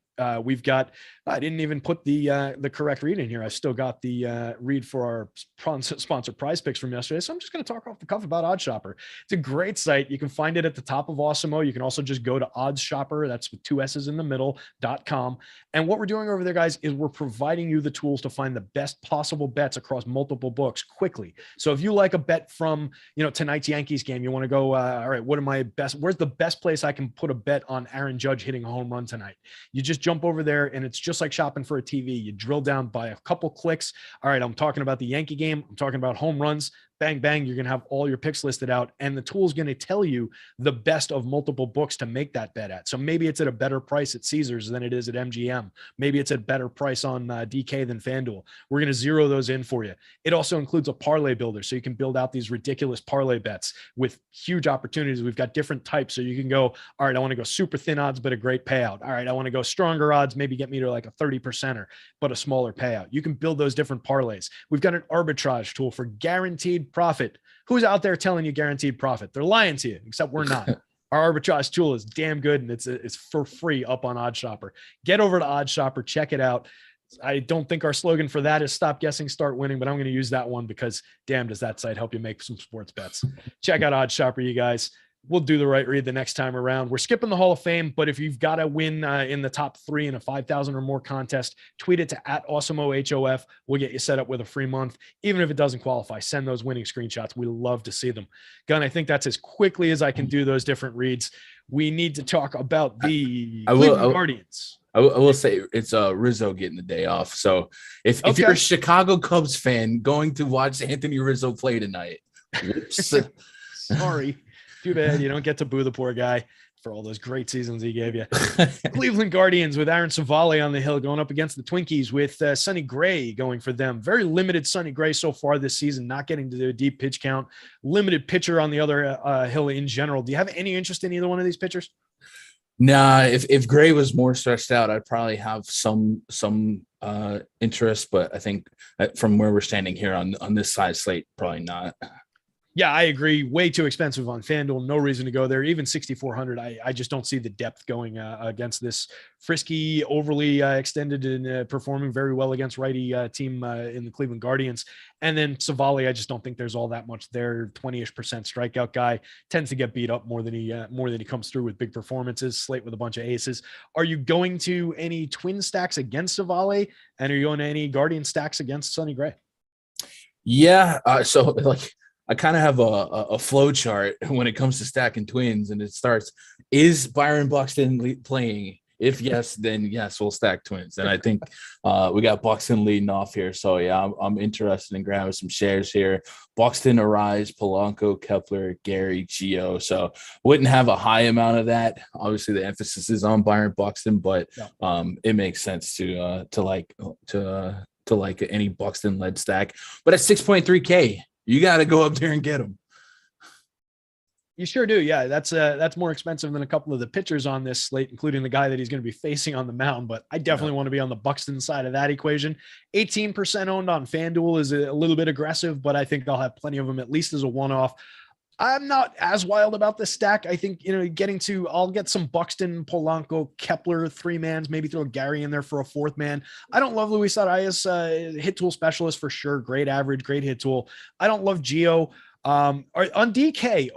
We've got, I didn't even put the correct read in here. I still got the read for our sponsor Prize Picks from yesterday. So I'm just going to talk off the cuff about OddsShopper. It's a great site. You can find it at the top of Awesemo. You can also just go to OddsShopper. That's with 2 S's in the middle.com. And what we're doing over there, guys, is we're providing you the tools to find the best possible bets across multiple books quickly. So if you like a bet from, tonight's Yankees game, you want to go, all right, where's the best place I can put a bet on Aaron Judge hitting a home run tonight? You just jump over there, and it's just like shopping for a TV. You drill down by a couple clicks. All right, I'm talking about the Yankee game. I'm talking about home runs. Bang, bang, you're going to have all your picks listed out, and the tool is going to tell you the best of multiple books to make that bet at. So maybe it's at a better price at Caesars than it is at MGM. Maybe it's at a better price on DK than FanDuel. We're going to zero those in for you. It also includes a parlay builder, so you can build out these ridiculous parlay bets with huge opportunities. We've got different types, so you can go, all right, I want to go super thin odds, but a great payout. All right, I want to go stronger odds, maybe get me to like a 30%er, but a smaller payout. You can build those different parlays. We've got an arbitrage tool for guaranteed guaranteed profit. Who's out there telling you guaranteed profit? They're lying to you, except we're not. Our arbitrage tool is damn good, and it's for free up on OddsShopper. Get over to OddsShopper, check it out. I don't think our slogan for that is stop guessing, start winning, but I'm going to use that one because damn, does that site help you make some sports bets. Check out OddsShopper, you guys. We'll do the right read the next time around. We're skipping the Hall of Fame, but if you've got to win in the top 3 in a 5,000 or more contest, tweet it to @AwesemoHOF. We'll get you set up with a free month. Even if it doesn't qualify, send those winning screenshots. We love to see them. Gun, I think that's as quickly as I can do those different reads. We need to talk about the Cleveland Guardians. I will say it's Rizzo getting the day off. So if you're a Chicago Cubs fan going to watch Anthony Rizzo play tonight, sorry. Too bad you don't get to boo the poor guy for all those great seasons he gave you. Cleveland Guardians with Aaron Savale on the hill going up against the Twinkies with Sonny Gray going for them. Very limited Sonny Gray so far this season, not getting to the deep pitch count. Limited pitcher on the other hill in general. Do you have any interest in either one of these pitchers? Nah, if Gray was more stretched out, I'd probably have some interest, but I think from where we're standing here on this side slate, probably not. Yeah, I agree. Way too expensive on FanDuel. No reason to go there. Even 6,400. I just don't see the depth going against this frisky, overly extended and performing very well against righty team in the Cleveland Guardians. And then Savali, I just don't think there's all that much there. 20-ish% strikeout guy, tends to get beat up more than he comes through with big performances. Slate with a bunch of aces. Are you going to any twin stacks against Savali? And are you going to any Guardian stacks against Sonny Gray? Yeah. So I kind of have a flow chart when it comes to stacking twins, and it starts, is Byron Buxton playing? If yes, then yes, we'll stack twins. And I think we got Buxton leading off here. So yeah, I'm interested in grabbing some shares here. Buxton, Arise, Polanco, Kepler, Gary, Gio. So wouldn't have a high amount of that. Obviously the emphasis is on Byron Buxton, but it makes sense to like any Buxton led stack. But at 6.3K, you got to go up there and get him. You sure do. Yeah, that's more expensive than a couple of the pitchers on this slate, including the guy that he's going to be facing on the mound. But I definitely want to be on the Buxton side of that equation. 18% owned on FanDuel is a little bit aggressive, but I think I'll have plenty of them at least as a one-off. I'm not as wild about this stack. I think, I'll get some Buxton, Polanco, Kepler, 3-mans, maybe throw Gary in there for a 4th man. I don't love Luis Arias, hit tool specialist for sure. Great average, great hit tool. I don't love Gio. On DK,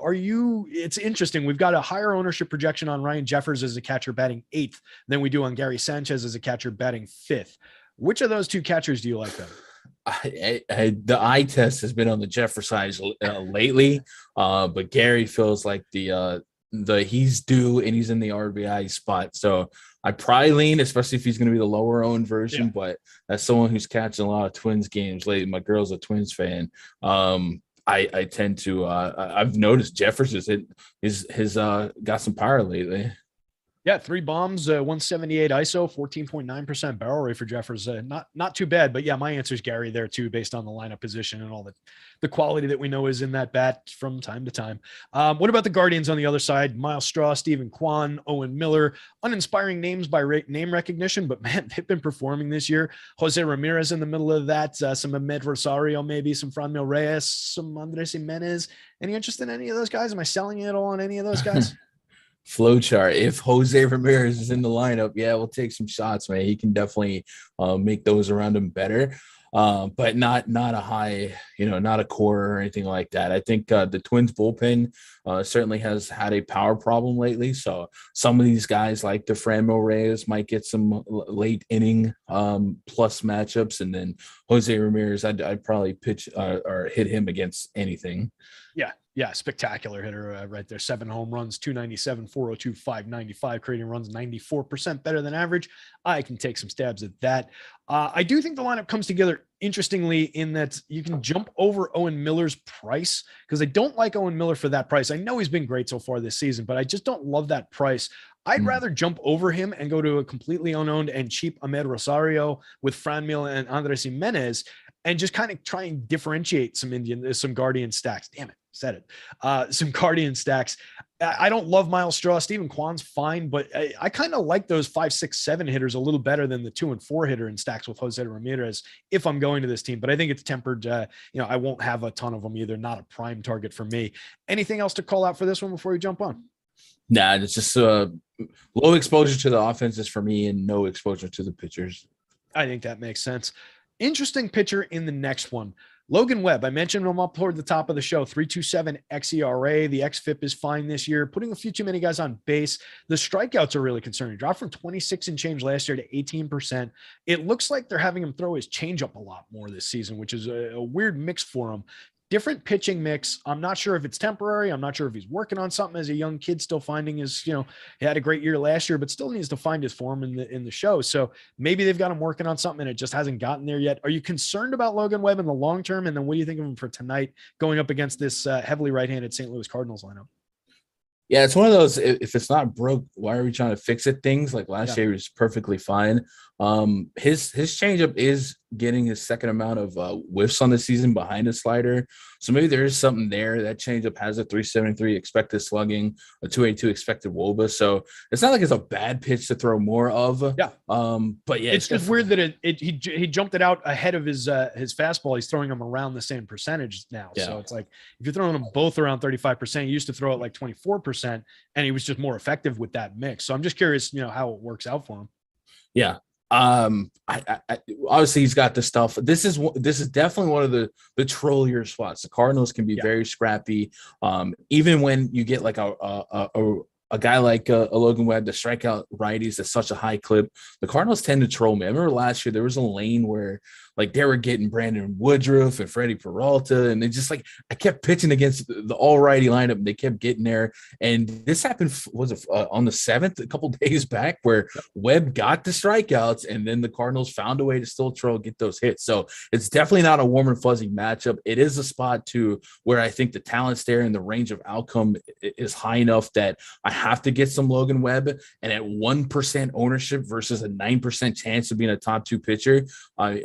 it's interesting. We've got a higher ownership projection on Ryan Jeffers as a catcher batting 8th than we do on Gary Sanchez as a catcher batting 5th. Which of those two catchers do you like better? The eye test has been on the Jeffers side lately, but Gary feels like the he's due and he's in the RBI spot. So I probably lean, especially if he's going to be the lower owned version. Yeah. But as someone who's catching a lot of Twins games lately, my girl's a Twins fan. I tend to I've noticed Jeffers has got some power lately. Yeah, 3 bombs, 178 ISO, 14.9% barrel rate for Jeffers. Not too bad, but yeah, my answer is Gary there too, based on the lineup position and all the quality that we know is in that bat from time to time. What about the Guardians on the other side? Miles Straw, Stephen Kwan, Owen Miller, uninspiring names by name recognition, but man, they've been performing this year. Jose Ramirez in the middle of that, some Ahmed Rosario, maybe some Franmil Reyes, some Andres Jimenez. Any interest in any of those guys? Am I selling it all on any of those guys? Flowchart. If Jose Ramirez is in the lineup, yeah, we'll take some shots, man. He can definitely make those around him better, but not a high, not a core or anything like that. I think the Twins bullpen certainly has had a power problem lately. So some of these guys like the Franmil Reyes might get some late inning plus matchups, and then Jose Ramirez, I'd probably pitch or hit him against anything. Yeah, spectacular hitter right there. 7 home runs, 297, 402, 595, creating runs 94% better than average. I can take some stabs at that. I do think the lineup comes together interestingly in that you can jump over Owen Miller's price, because I don't like Owen Miller for that price. I know he's been great so far this season, but I just don't love that price. I'd rather jump over him and go to a completely unowned and cheap Ahmed Rosario with Franmil and Andres Jimenez. and just kind of try and differentiate some Guardian stacks. Damn it, said it. Some Guardian stacks. I don't love Miles Straw. Stephen Kwan's fine, but I kind of like those 5, 6, 7 hitters a little better than the 2 and 4 hitter in stacks with Jose Ramirez if I'm going to this team. But I think it's tempered. I won't have a ton of them either. Not a prime target for me. Anything else to call out for this one before we jump on? Nah, it's just low exposure to the offenses for me and no exposure to the pitchers. I think that makes sense. Interesting pitcher in the next one. Logan Webb, I mentioned him up toward the top of the show, 3.27 xERA. The xFIP is fine this year, putting a few too many guys on base. The strikeouts are really concerning. Dropped from 26 and change last year to 18%. It looks like they're having him throw his changeup a lot more this season, which is a weird mix for him. Different pitching mix. I'm not sure if it's temporary. I'm not sure if he's working on something as a young kid, still finding his, he had a great year last year, but still needs to find his form in the show. So maybe they've got him working on something and it just hasn't gotten there yet. Are you concerned about Logan Webb in the long term? And then what do you think of him for tonight going up against this heavily right-handed St. Louis Cardinals lineup? Yeah, it's one of those, if it's not broke, why are we trying to fix it things? Like last year, he was perfectly fine. His changeup is getting his second amount of whiffs on the season behind his slider. So maybe there is something there. That changeup has a 373 expected slugging, a 282 expected WOBA. So it's not like it's a bad pitch to throw more of. Yeah. But yeah, it's just weird that he jumped it out ahead of his fastball. He's throwing them around the same percentage now. Yeah. So it's like if you're throwing them both around 35%, he used to throw it like 24%, and he was just more effective with that mix. So I'm just curious, how it works out for him. Yeah. I obviously he's got the stuff. This is definitely one of the trollier spots. The Cardinals can be very scrappy. Even when you get like a guy like a Logan Webb, the strikeout righties at such a high clip, the Cardinals tend to troll me. I remember last year there was a lane where like they were getting Brandon Woodruff and Freddie Peralta, and they just like I kept pitching against the all righty lineup, and they kept getting there. And this happened on the 7th, a couple days back, where Webb got the strikeouts, and then the Cardinals found a way to still get those hits. So it's definitely not a warm and fuzzy matchup. It is a spot too where I think the talent's there and the range of outcome is high enough that I have to get some Logan Webb. And at 1% ownership versus a 9% chance of being a top 2 pitcher, I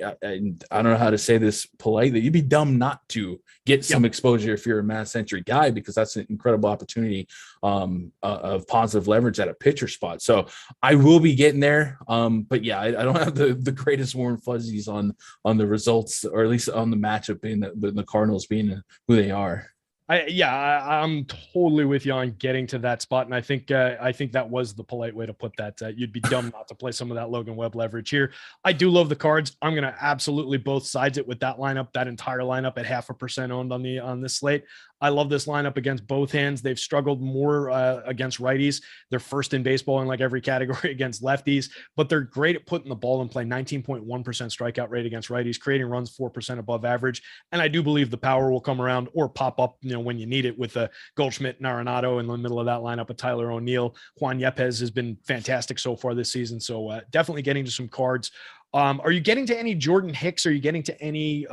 don't know how to say this politely. You'd be dumb not to get some exposure if you're a mass entry guy, because that's an incredible opportunity of positive leverage at a pitcher spot. So I will be getting there. But yeah, I don't have the greatest warm fuzzies on the results, or at least on the matchup being the Cardinals being who they are. I'm totally with you on getting to that spot. And I think that was the polite way to put that. You'd be dumb not to play some of that Logan Webb leverage here. I do love the Cards. I'm going to absolutely both sides it with that lineup, that entire lineup at 0.5% owned on this slate. I love this lineup against both hands. They've struggled more against righties. They're first in baseball in like every category against lefties, but they're great at putting the ball in play. 19.1% strikeout rate against righties, creating runs 4% above average. And I do believe the power will come around or pop up, when you need it, with Goldschmidt and Arenado in the middle of that lineup, with Tyler O'Neill. Juan Yepez has been fantastic so far this season. So definitely getting to some Cards. Are you getting to any Jordan Hicks? Are you getting to any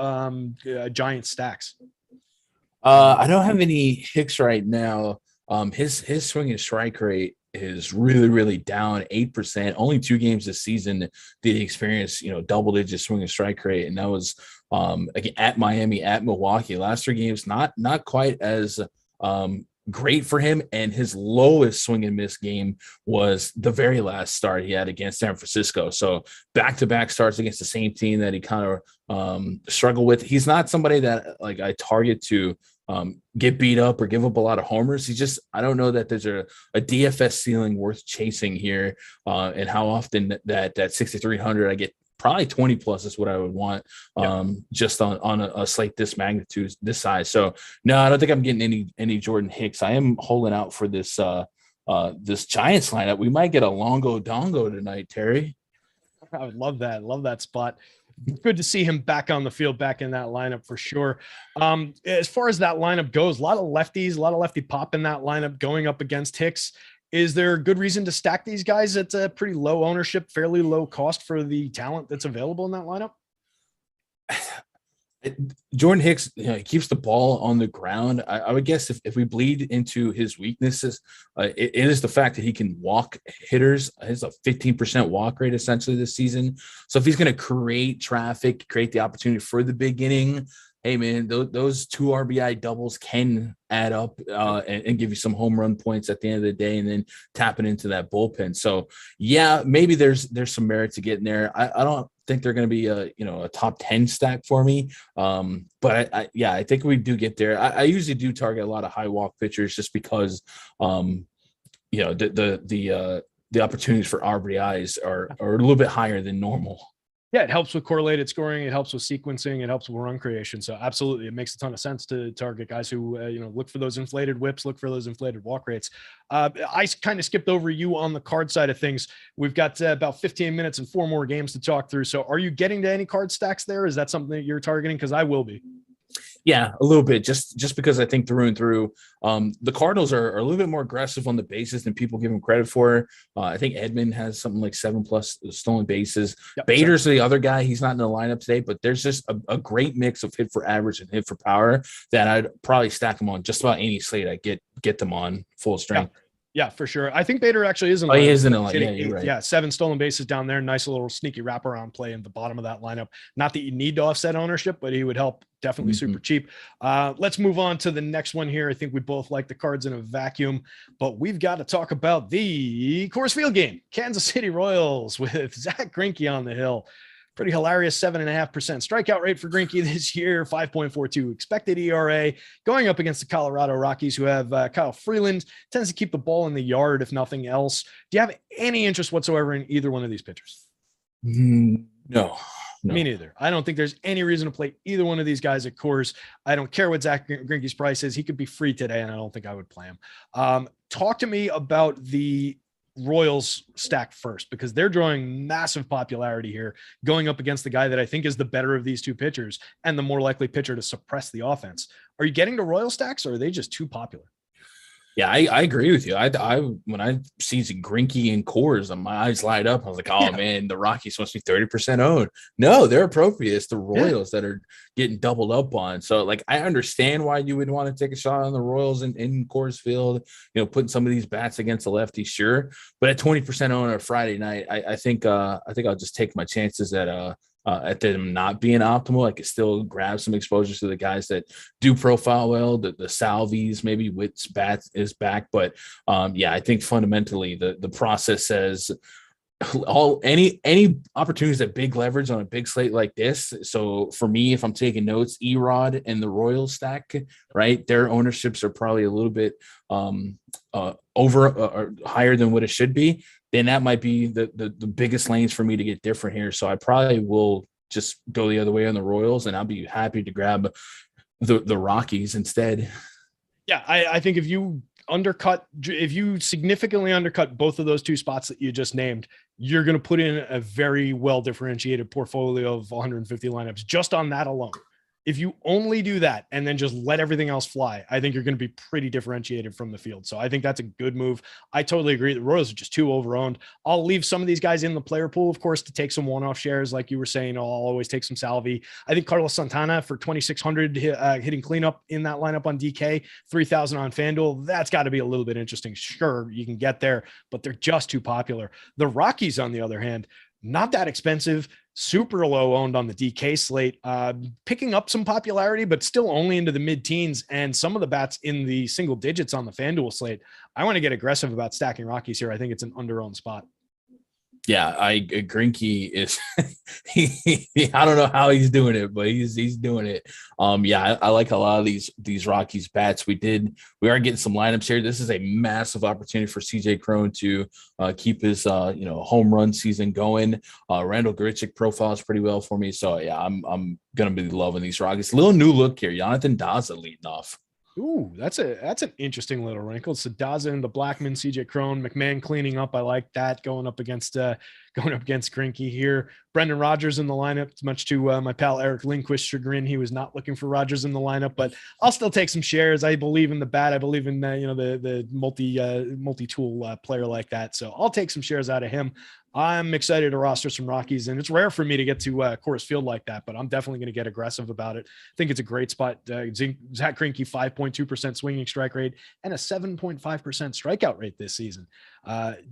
Giant stacks? I don't have any Hicks right now. His swing and strike rate is really, really down 8%. Only 2 games this season did he experience, double-digit swing and strike rate, and that was again at Miami, at Milwaukee. Last 3 games, not quite as great for him, and his lowest swing and miss game was the very last start he had against San Francisco. So back-to-back starts against the same team that he kind of struggled with. He's not somebody that like I target to get beat up or give up a lot of homers. I don't know that there's a DFS ceiling worth chasing here, and how often that 6,300 I get. Probably 20 plus is what I would want, just on a slate this magnitude, this size. So no, I don't think I'm getting any Jordan Hicks. I am holding out for this Giants lineup. We might get a Longo Dongo tonight, Terry. I would love that. Love that spot. Good to see him back on the field, back in that lineup for sure. As far as that lineup goes, a lot of lefty pop in that lineup going up against Hicks. Is there a good reason to stack these guys at a pretty low ownership, fairly low cost for the talent that's available in that lineup? Jordan Hicks, he keeps the ball on the ground. I would guess if we bleed into his weaknesses, it is the fact that he can walk hitters. He's a 15% walk rate essentially this season. So if he's going to create traffic, create the opportunity for the big inning, hey man, those 2 RBI doubles can add up and give you some home run points at the end of the day, and then tapping into that bullpen. So yeah, maybe there's some merit to getting there. I don't think they're going to be a top 10 stack for me. But I think we do get there. I usually do target a lot of high walk pitchers just because, the opportunities for RBIs are a little bit higher than normal. Yeah, it helps with correlated scoring. It helps with sequencing. It helps with run creation. So absolutely, it makes a ton of sense to target guys who, look for those inflated whips, look for those inflated walk rates. I kind of skipped over you on the card side of things. We've got about 15 minutes and 4 more games to talk through. So are you getting to any card stacks there? Is that something that you're targeting? Because I will be. Yeah, a little bit, just because I think through and through, the Cardinals are a little bit more aggressive on the bases than people give them credit for. I think Edman has something like 7+ stolen bases. Yep, Bader's the other guy. He's not in the lineup today, but there's just a great mix of hit for average and hit for power that I'd probably stack them on just about any slate I get them on full strength. Yeah, for sure. I think Bader actually is in. He is in a line. Yeah, you're right. Yeah, 7 stolen bases down there. Nice little sneaky wraparound play in the bottom of that lineup. Not that you need to offset ownership, but he would help. Definitely super cheap. Let's move on to the next one here. I think we both like the cards in a vacuum, but we've got to talk about the Coors Field game. Kansas City Royals with Zach Greinke on the hill. Pretty hilarious 7.5% strikeout rate for Greinke this year, 5.42 expected ERA, going up against the Colorado Rockies, who have Kyle Freeland, tends to keep the ball in the yard, if nothing else. Do you have any interest whatsoever in either one of these pitchers? No. Me neither. I don't think there's any reason to play either one of these guys at Coors. I don't care what Zach Greinke's price is. He could be free today, and I don't think I would play him. Talk to me about the Royals stack first, because they're drawing massive popularity here, going up against the guy that I think is the better of these two pitchers and the more likely pitcher to suppress the offense. Are you getting to Royal stacks, or are they just too popular? Yeah, I agree with you. I when I see Greinke and Coors, my eyes light up. I was like, oh man, the Rockies must be 30% owned. No, they're appropriate. It's the Royals that are getting doubled up on. So like, I understand why you would want to take a shot on the Royals in Coors Field, putting some of these bats against the lefty, sure. But at 20% on a Friday night, I think I'll just take my chances at them not being optimal. I could still grab some exposure to the guys that do profile well, the Salvies, maybe Witt's bat is back. But I think fundamentally the process says any opportunities at big leverage on a big slate like this. So for me, if I'm taking notes, Erod and the Royals stack, right, their ownerships are probably a little bit over or higher than what it should be. Then that might be the biggest lanes for me to get different here. So I probably will just go the other way on the Royals, and I'll be happy to grab the Rockies instead. Yeah, I think if you significantly undercut both of those two spots that you just named, you're going to put in a very well differentiated portfolio of 150 lineups just on that alone. If you only do that and then just let everything else fly, I think you're going to be pretty differentiated from the field. So I think that's a good move. I totally agree. The Royals are just too overowned. I'll leave some of these guys in the player pool, of course, to take some one-off shares. Like you were saying, I'll always take some Salvi. I think Carlos Santana for 2,600 hitting cleanup in that lineup on DK, 3,000 on FanDuel. That's got to be a little bit interesting. Sure, you can get there, but they're just too popular. The Rockies, on the other hand, not that expensive, super low owned on the DK slate, picking up some popularity, but still only into the mid-teens, and some of the bats in the single digits on the FanDuel slate. I want to get aggressive about stacking Rockies here. I think it's an under-owned spot. Yeah, Greinke is I don't know how he's doing it, but he's doing it. I like a lot of these Rockies bats. We are getting some lineups here. This is a massive opportunity for CJ Cron to keep his home run season going. Randall Grichuk profiles pretty well for me. So yeah, I'm gonna be loving these Rockies. A little new look here. Jonathan Daza leading off. Ooh, that's an interesting little wrinkle. So Daza and the Blackman, CJ Cron, McMahon cleaning up. I like that, going up against going up against Greinke here. Brendan Rodgers in the lineup. It's much to my pal Eric Lindquist's chagrin. He was not looking for Rodgers in the lineup, but I'll still take some shares. I believe in the bat. I believe in the multi-tool player like that. So I'll take some shares out of him. I'm excited to roster some Rockies, and it's rare for me to get to Coors Field like that, but I'm definitely going to get aggressive about it. I think it's a great spot. Zach Greinke, 5.2% swinging strike rate and a 7.5% strikeout rate this season.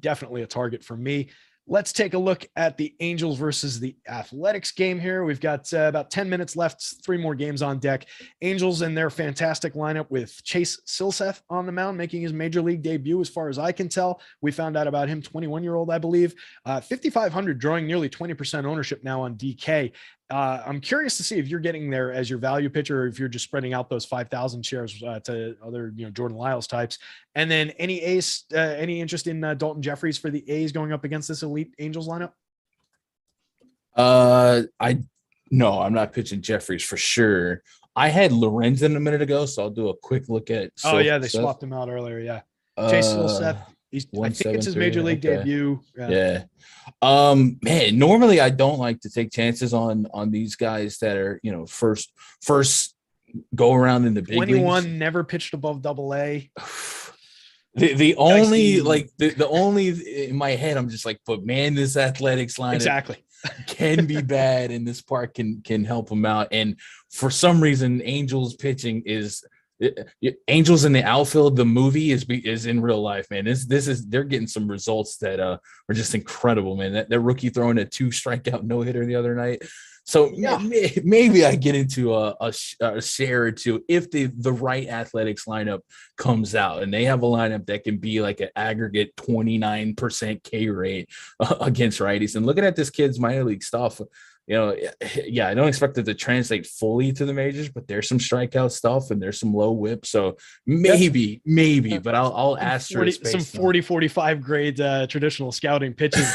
Definitely a target for me. Let's take a look at the Angels versus the Athletics game here. We've got about 10 minutes left, 3 more games on deck. Angels in their fantastic lineup with Chase Silseth on the mound, making his major league debut as far as I can tell. We found out about him, 21-year-old, I believe. 5,500, drawing nearly 20% ownership now on DK. I'm curious to see if you're getting there as your value pitcher, or if you're just spreading out those 5,000 shares to other, Jordan Lyles types. And then any interest in Dalton Jeffries for the A's going up against this elite Angels lineup? No, I'm not pitching Jeffries for sure. I had Lorenzen a minute ago, so I'll do a quick look at. They swapped him out earlier. Yeah, Chase Silseth. I think it's his major league debut. Yeah. Man, normally I don't like to take chances on these guys that are, first go around in the big 21 leagues. Never pitched above Double-A. The only the only in my head, I'm just like, but man, this Athletics line exactly can be bad, and this part can help them out. And for some reason, Angels pitching is. Angels in the Outfield, the movie is in real life, man. They're getting some results that are just incredible, man. That rookie throwing a 2 strikeout no-hitter the other night. So yeah, maybe I get into a share or two if the right Athletics lineup comes out, and they have a lineup that can be like an aggregate 29% K rate against righties. And looking at this kid's minor league stuff, I don't expect it to translate fully to the majors, but there's some strikeout stuff and there's some low whip. So maybe, but I'll ask for some 40-45 grade traditional scouting pitches.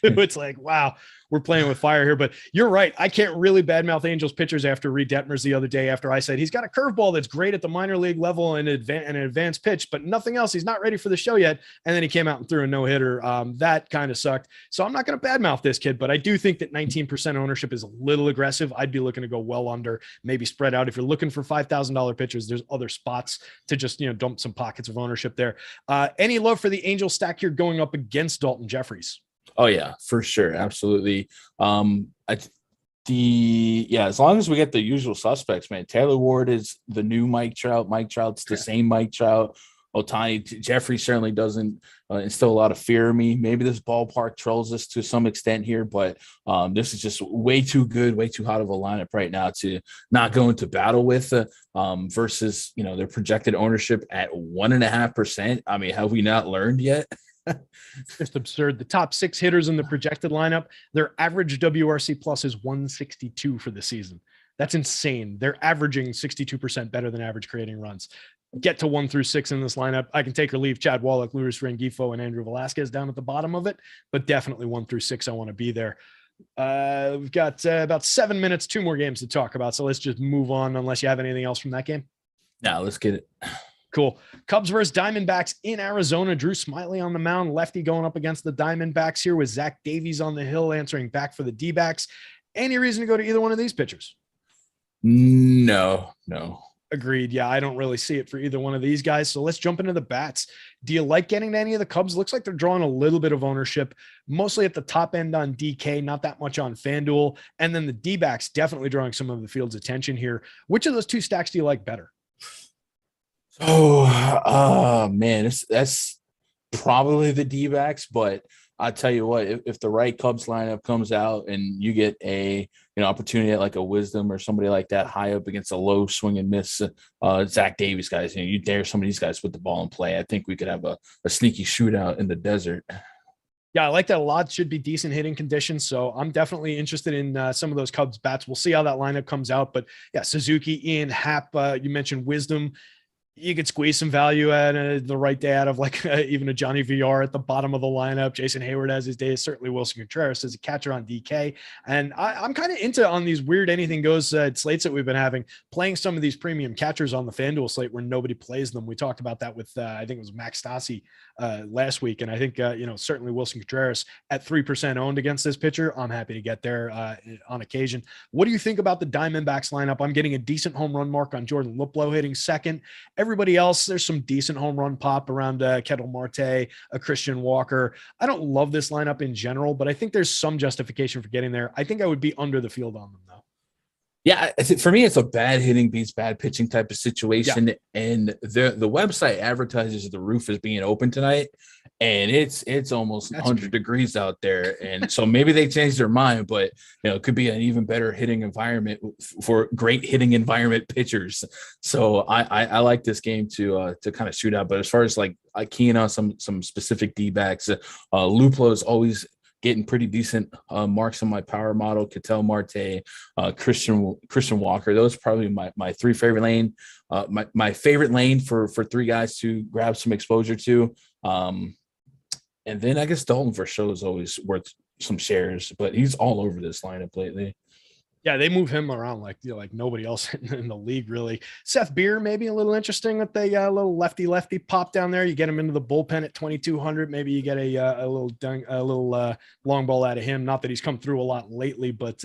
It's like, wow, we're playing with fire here. But you're right. I can't really badmouth Angels pitchers after Reed Detmers the other day, after I said he's got a curveball that's great at the minor league level and an advanced pitch, but nothing else. He's not ready for the show yet. And then he came out and threw a no-hitter. That kind of sucked. So I'm not going to badmouth this kid, but I do think that 19% ownership is a little aggressive. I'd be looking to go well under, maybe spread out. If you're looking for $5,000 pitchers, there's other spots to just, dump some pockets of ownership there. Any love for the Angel stack here going up against Dalton Jeffries? Oh yeah, for sure. Absolutely. As long as we get the usual suspects, man, Taylor Ward is the new Mike Trout. Mike Trout's the same Mike Trout. Otani, Jeffrey certainly doesn't instill a lot of fear in me. Maybe this ballpark trolls us to some extent here, but this is just way too good, way too hot of a lineup right now to not go into battle with versus, their projected ownership at 1.5%. I mean, have we not learned yet? It's just absurd. The top 6 hitters in the projected lineup, their average WRC plus is 162 for the season. That's insane. They're averaging 62% better than average creating runs. Get to 1 through 6 in this lineup. I can take or leave Chad Wallach, Luis Rengifo, and Andrew Velasquez down at the bottom of it, but definitely 1 through 6. I want to be there. We've got about 7 minutes, 2 more games to talk about. So let's just move on unless you have anything else from that game. No, let's get it. Cool. Cubs versus Diamondbacks in Arizona. Drew Smyly on the mound, lefty going up against the Diamondbacks here with Zach Davies on the hill answering back for the D-backs. Any reason to go to either one of these pitchers? No. Agreed. Yeah, I don't really see it for either one of these guys. So let's jump into the bats. Do you like getting to any of the Cubs? Looks like they're drawing a little bit of ownership, mostly at the top end on DK, not that much on FanDuel. And then the D-backs definitely drawing some of the field's attention here. Which of those 2 stacks do you like better? Man, that's probably the D-backs, but I'll tell you what, if the right Cubs lineup comes out and you get a opportunity at like a Wisdom or somebody like that high up against a low swing and miss Zach Davies guys, you dare some of these guys put the ball in play, I think we could have a sneaky shootout in the desert. Yeah, I like that a lot. Should be decent hitting conditions. So I'm definitely interested in some of those Cubs bats. We'll see how that lineup comes out. But yeah, Suzuki, Ian Happ, you mentioned Wisdom. You could squeeze some value at the right day out of like even a Johnny VR at the bottom of the lineup. Jason Hayward has his days. Certainly Wilson Contreras is a catcher on DK. And I'm kind of into on these weird anything goes slates that we've been having, playing some of these premium catchers on the FanDuel slate where nobody plays them. We talked about that with, I think it was Max Stassi last week. And I think, certainly Wilson Contreras at 3% owned against this pitcher. I'm happy to get there on occasion. What do you think about the Diamondbacks lineup? I'm getting a decent home run mark on Jordan Luplow hitting second. Everybody else, there's some decent home run pop around Kettle Marte, a Christian Walker. I don't love this lineup in general, but I think there's some justification for getting there. I think I would be under the field on them, though. Yeah, for me, it's a bad hitting beats bad pitching type of situation. Yeah. And the website advertises the roof is being open tonight, and it's almost 100 degrees out there. And so maybe they changed their mind, but it could be an even better hitting environment for great hitting environment pitchers. So I like this game to kind of shoot out. But as far as like keying on some specific D-backs, Luplo is always getting pretty decent marks on my power model. Ketel Marte, Christian Walker. Those are probably my three favorite lane. My favorite lane for three guys to grab some exposure to. And then I guess Dalton Varsho is always worth some shares, but he's all over this lineup lately. Yeah, they move him around like nobody else in the league, really. Seth Beer, maybe a little interesting with the little lefty pop down there. You get him into the bullpen at 2,200. Maybe you get a little long ball out of him. Not that he's come through a lot lately, but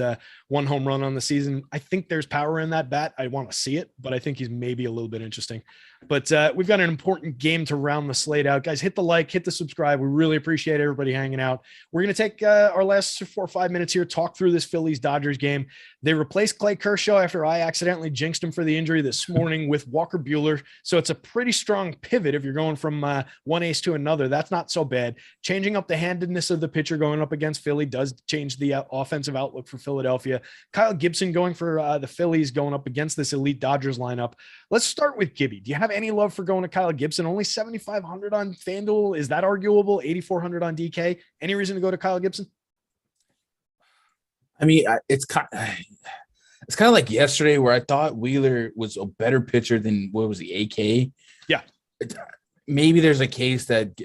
one home run on the season. I think there's power in that bat. I want to see it, but I think he's maybe a little bit interesting. But we've got an important game to round the slate out. Guys, hit the like, hit the subscribe. We really appreciate everybody hanging out. We're going to take our last 4 or 5 minutes here, talk through this Phillies-Dodgers game. They replaced Clay Kershaw after I accidentally jinxed him for the injury this morning with Walker Buehler. So it's a pretty strong pivot if you're going from one ace to another. That's not so bad. Changing up the handedness of the pitcher going up against Philly does change the offensive outlook for Philadelphia. Kyle Gibson going for the Phillies going up against this elite Dodgers lineup. Let's start with Gibby. Do you have any love for going to Kyle Gibson? Only 7,500 on FanDuel. Is that arguable? 8,400 on DK. Any reason to go to Kyle Gibson? I mean, it's kind of like yesterday where I thought Wheeler was a better pitcher than what was the AK. Yeah. Maybe there's a case that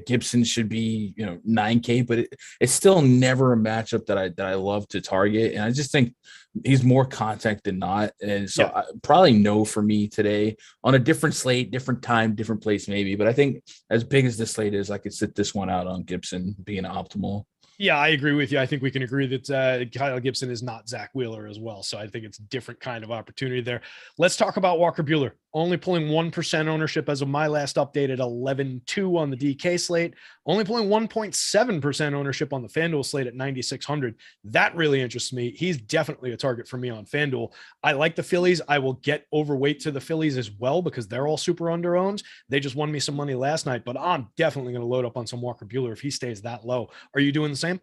Gibson should be, 9K, but it's still never a matchup that I love to target. And I just think he's more contact than not. And so yeah. Probably no for me today on a different slate, different time, different place, maybe. But I think as big as this slate is, I could sit this one out on Gibson being optimal. Yeah, I agree with you. I think we can agree that Kyle Gibson is not Zach Wheeler as well. So I think it's a different kind of opportunity there. Let's talk about Walker Buehler. Only pulling 1% ownership as of my last update at 11.2 on the DK slate. Only pulling 1.7% ownership on the FanDuel slate at 9,600. That really interests me. He's definitely a target for me on FanDuel. I like the Phillies. I will get overweight to the Phillies as well because they're all super under-owned. They just won me some money last night, but I'm definitely going to load up on some Walker Buehler if he stays that low. Are you doing the same?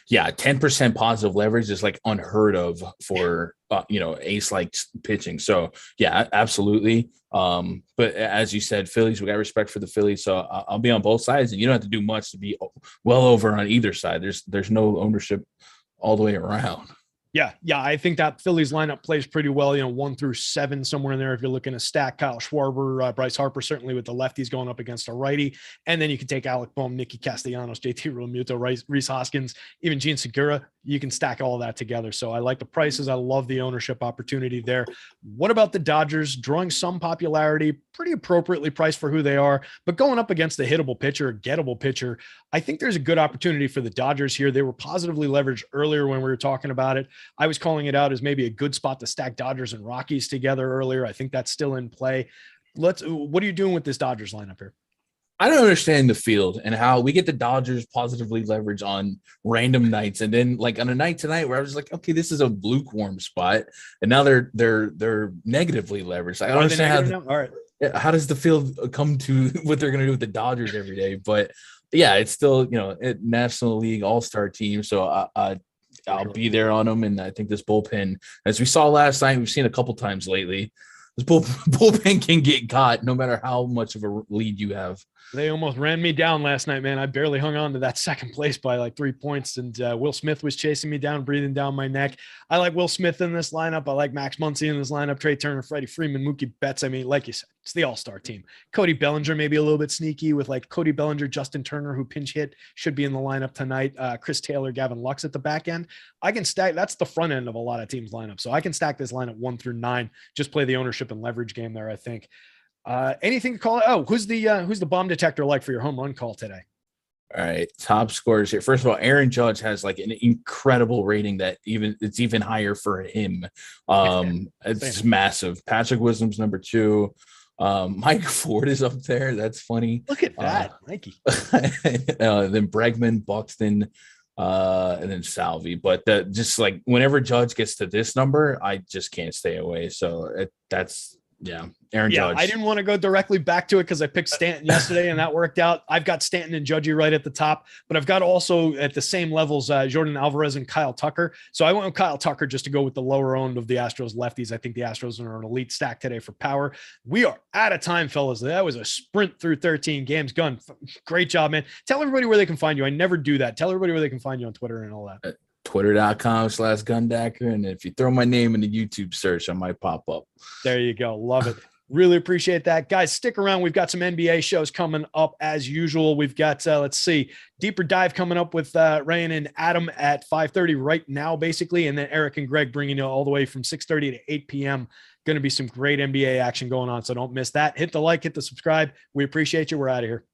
Yeah, 10% positive leverage is like unheard of for ace-like pitching. So yeah, absolutely. But as you said, Phillies, we got respect for the Phillies. So I'll be on both sides, and you don't have to do much to be well over on either side. There's no ownership all the way around. Yeah. I think that Phillies lineup plays pretty well, 1 through 7, somewhere in there. If you're looking to stack Kyle Schwarber, Bryce Harper, certainly with the lefties going up against a righty. And then you can take Alec Bohm, Nicky Castellanos, JT Realmuto, Rhys Hoskins, even Gene Segura. You can stack all that together. So I like the prices. I love the ownership opportunity there. What about the Dodgers? Drawing some popularity, pretty appropriately priced for who they are, but going up against a hittable pitcher, a gettable pitcher. I think there's a good opportunity for the Dodgers here. They were positively leveraged earlier when we were talking about it. I was calling it out as maybe a good spot to stack Dodgers and Rockies together earlier. I think that's still in play. What are you doing with this Dodgers lineup here? I don't understand the field and how we get the Dodgers positively leverage on random nights. And then like on a night tonight where I was like, okay, this is a lukewarm spot. And now they're negatively leveraged. I don't understand all right. How does the field come to what they're going to do with the Dodgers every day? But yeah, it's still, National League All-Star team. So I'll be there on them. And I think this bullpen, as we saw last night, we've seen a couple times lately, this bullpen can get caught no matter how much of a lead you have. They almost ran me down last night, man. I barely hung on to that second place by like 3 points. And Will Smith was chasing me down, breathing down my neck. I like Will Smith in this lineup. I like Max Muncy in this lineup. Trey Turner, Freddie Freeman, Mookie Betts. I mean, like you said, it's the all-star team. Cody Bellinger maybe a little bit sneaky with like Cody Bellinger, Justin Turner, who pinch hit, should be in the lineup tonight. Chris Taylor, Gavin Lux at the back end. I can stack. That's the front end of a lot of teams' lineup. So I can stack this lineup 1 through 9. Just play the ownership and leverage game there, I think. Anything to call it? Oh, who's the bomb detector like for your home run call today? All right, top scores here. First of all, Aaron Judge has like an incredible rating that it's even higher for him. It's massive. Patrick Wisdom's number 2. Mike Ford is up there. That's funny. Look at that, Mikey. Then Bregman, Buxton, and then Salvi. But just like whenever Judge gets to this number, I just can't stay away. So that's. Yeah, Aaron Judge. I didn't want to go directly back to it because I picked Stanton yesterday and that worked out. I've got Stanton and Judgy right at the top, but I've got also at the same levels Jordan Alvarez and Kyle Tucker. So I went with Kyle Tucker just to go with the lower owned of the Astros lefties. I think the Astros are an elite stack today for power. We are out of time, fellas. That was a sprint through 13 games. Gun, great job, man. Tell everybody where they can find you. I never do that. Tell everybody where they can find you on Twitter and all that. Twitter.com/Gundacker. And if you throw my name in the YouTube search, I might pop up. There you go. Love it. Really appreciate that. Guys, stick around. We've got some NBA shows coming up as usual. We've got, let's see, Deeper Dive coming up with Ryan and Adam at 5:30 right now, basically. And then Eric and Greg bringing you all the way from 6:30 to 8 p.m. Going to be some great NBA action going on. So don't miss that. Hit the like, hit the subscribe. We appreciate you. We're out of here.